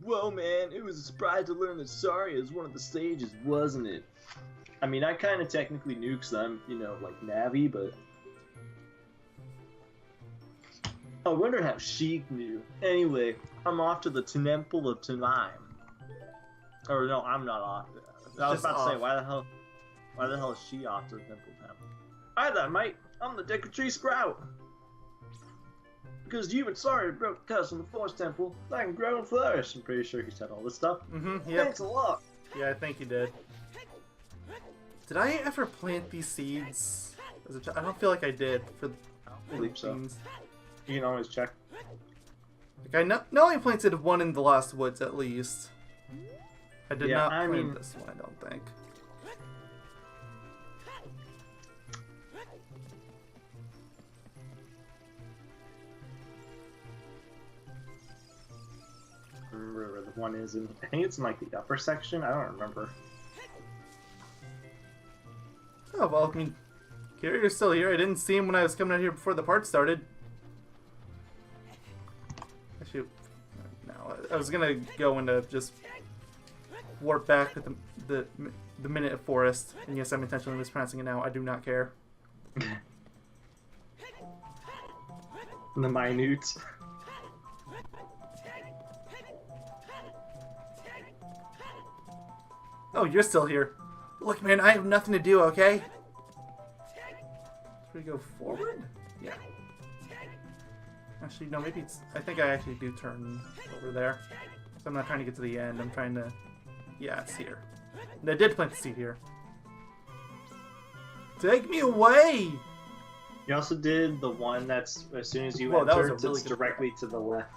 Well, man, it was a surprise to learn that Saria is one of the sages, wasn't it? I mean, I kind of technically knew because I'm, you know, like Navi, but... I wonder how Sheik knew. Anyway, I'm off to the Temple of Tanaim. Or no, I'm not off. I was about to say, why the hell is she off to the Temple of Tanaim? Hi there, mate. I'm the Deku Tree Sprout. Because you and Saria broke the curse on the Forest Temple, I can grow and flourish. I'm pretty sure he said all this stuff. Mm-hmm, yep. Thanks a lot. Yeah, I think you did. Did I ever plant these seeds as a child? I don't feel like I did for the believe so. beans. You can always check. Like I only planted one in the Lost Woods at least. I did not plant this one, I don't think. I remember where the one is in. I think it's in like the upper section. I don't remember. Oh well, I mean, Kirio's still here. I didn't see him when I was coming out here before the part started. Actually, no, I was gonna go into just warp back to the minute of forest. And yes, I'm intentionally mispronouncing it now. I do not care. The minute. Oh, you're still here. Look, man, I have nothing to do, okay? Should we go forward? Yeah. Actually, no, maybe it's... I think I actually do turn over there. So I'm not trying to get to the end. I'm trying to... Yeah, it's here. And I did plant the seed here. Take me away! You also did the one that's, as soon as you Whoa, enter, it's really directly to the left.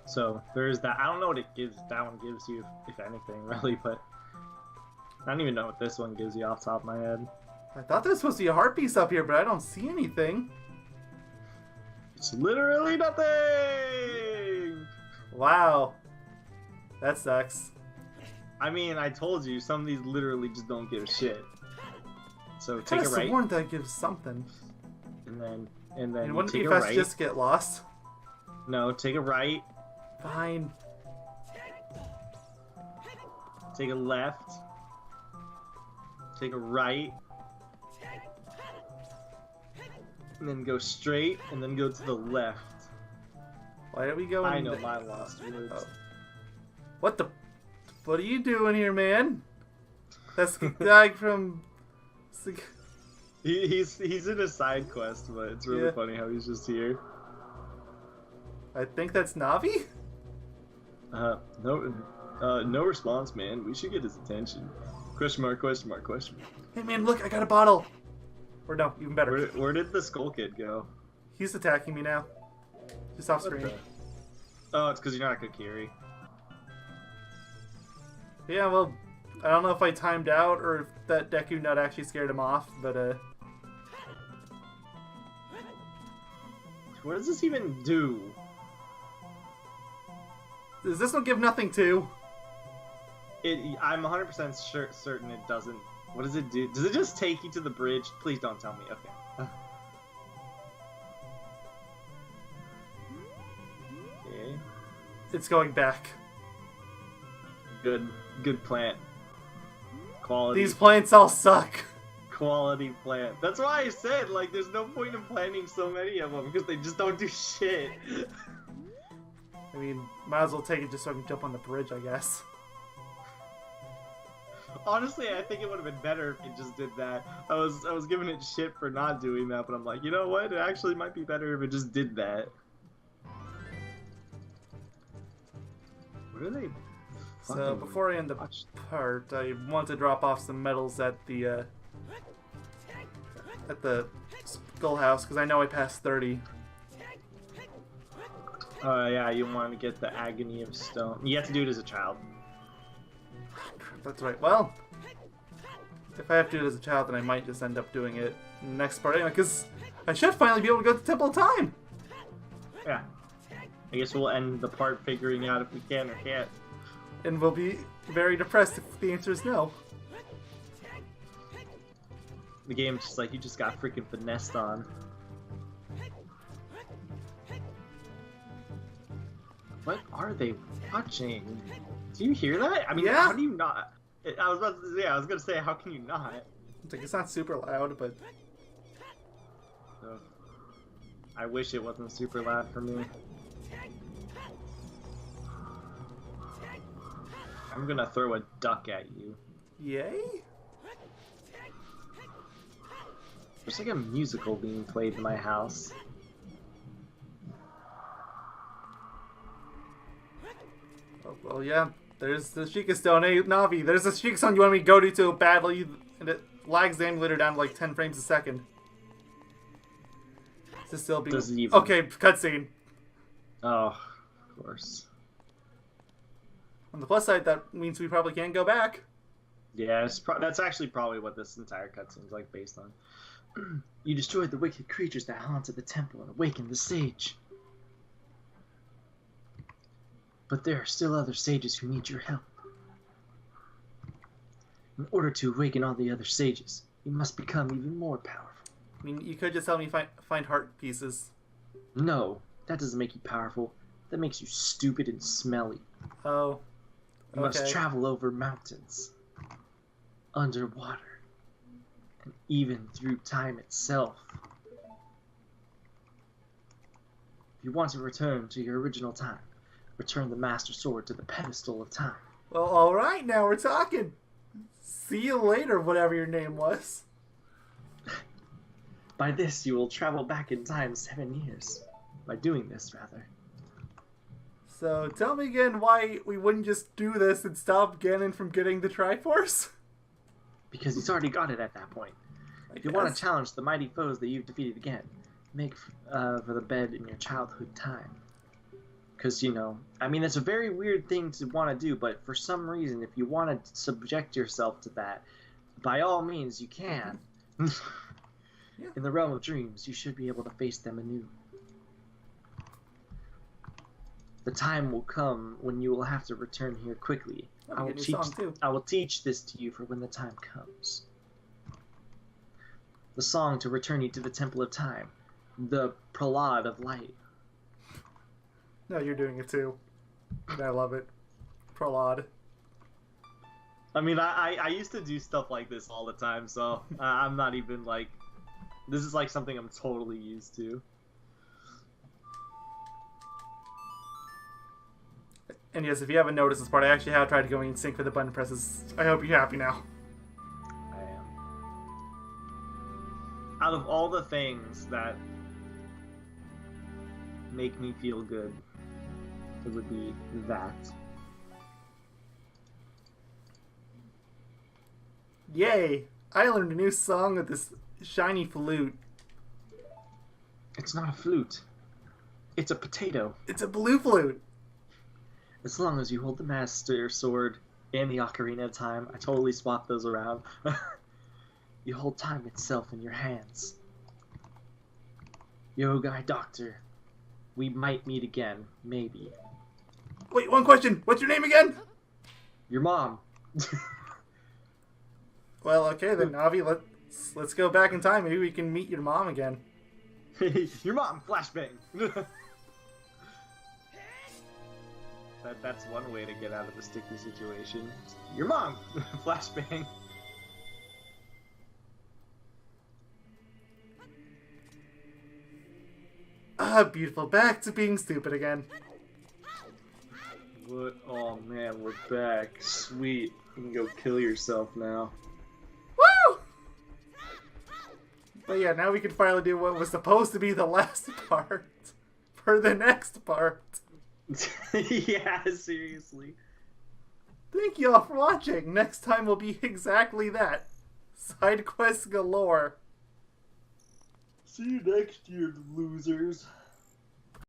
So there's that. I don't know what it gives. That one gives you, if anything, really. But I don't even know what this one gives you off the top of my head. I thought there was supposed to be a heart piece up here, but I don't see anything. It's literally nothing! Wow. That sucks. I mean, I told you, some of these literally just don't give a shit. So take a right. I could have sworn that gives something. And then it wouldn't take be a fast right. just get lost. No, take a right. Fine. Take a left. Take a right. And then go straight, and then go to the left. Why are we going? I know my lost words. Oh. What are you doing here, man? That's the guy from... He's in a side quest, but it's really funny how he's just here. I think that's Navi? No response, man. We should get his attention. Question mark, question mark, question mark. Hey man, look, I got a bottle! Or no, even better. Where did the Skull Kid go? He's attacking me now. Just off screen. Oh, it's because you're not a Kokiri. Yeah, well, I don't know if I timed out or if that Deku Nut actually scared him off, but what does this even do? Does this one give nothing too? I'm 100% certain it doesn't. What does it do? Does it just take you to the bridge? Please don't tell me. Okay. Okay. It's going back. Good plant. Quality. These plants all suck. Quality plant. That's why I said, like, there's no point in planting so many of them, because they just don't do shit. I mean, might as well take it just so I can jump on the bridge, I guess. Honestly, I think it would have been better if it just did that. I was giving it shit for not doing that, but I'm like, you know what? It actually might be better if it just did that. What are they? So before I end the part, I want to drop off some medals at the Skull House because I know I passed 30. Yeah, you want to get the Agony of Stone. You have to do it as a child. That's right. Well, if I have to do it as a child, then I might just end up doing it in the next part anyway, because I should finally be able to go to Temple of Time. Yeah. I guess we'll end the part figuring out if we can or can't. And we'll be very depressed if the answer is no. The game's just like, you just got freaking finessed on. What are they watching? Do you hear that? I mean, yeah. How do you not? I was gonna say, how can you not? It's like, it's not super loud, but... So, I wish it wasn't super loud for me. I'm gonna throw a duck at you. Yay? There's like a musical being played in my house. Oh, well, yeah. There's the Sheikah Stone. Hey, Navi, there's a Sheikah Stone you want me to go to badly, and it lags the emulator down to like 10 frames a second. Is this still being... Okay, cutscene. Oh, of course. On the plus side, that means we probably can't go back. Yeah, that's actually probably what this entire cutscene's like based on. You destroyed the wicked creatures that haunted the temple and awakened the sage. But there are still other sages who need your help. In order to awaken all the other sages, you must become even more powerful. I mean, you could just help me find heart pieces. No, that doesn't make you powerful. That makes you stupid and smelly. Oh. You must travel over mountains, underwater, and even through time itself. If you want to return to your original time, return the Master Sword to the pedestal of time. Well, alright, now we're talking. See you later, whatever your name was. By this, you will travel back in time 7 years. By doing this, rather. So, tell me again why we wouldn't just do this and stop Ganon from getting the Triforce? Because he's already got it at that point. If you want to challenge the mighty foes that you've defeated again, make for the bed in your childhood time. Because, you know, I mean, it's a very weird thing to want to do, but for some reason, if you want to subject yourself to that, by all means, you can. Yeah. In the realm of dreams, you should be able to face them anew. The time will come when you will have to return here quickly. I will teach this to you for when the time comes. The song to return you to the Temple of Time. The Prologue of Light. No, you're doing it too. I love it. Prologue. I mean, I used to do stuff like this all the time, so I'm not even like... This is like something I'm totally used to. And yes, if you haven't noticed this part, I actually have tried going in sync with the button presses. I hope you're happy now. I am. Out of all the things that make me feel good, it would be that. Yay! I learned a new song with this shiny flute. It's not a flute. It's a potato. It's a blue flute. As long as you hold the Master Sword and the Ocarina of Time, I totally swapped those around. You hold time itself in your hands. Yogaidr Doctor, we might meet again, maybe. Wait, one question. What's your name again? Your mom. Well, okay then, Navi. Let's go back in time. Maybe we can meet your mom again. Your mom, flashbang. That's one way to get out of a sticky situation. Your mom, flashbang. Ah, beautiful. Back to being stupid again. What? Oh man, we're back. Sweet. You can go kill yourself now. Woo! But yeah, now we can finally do what was supposed to be the last part for the next part. Yeah, seriously. Thank you all for watching. Next time will be exactly that. Side quests galore. See you next year, losers.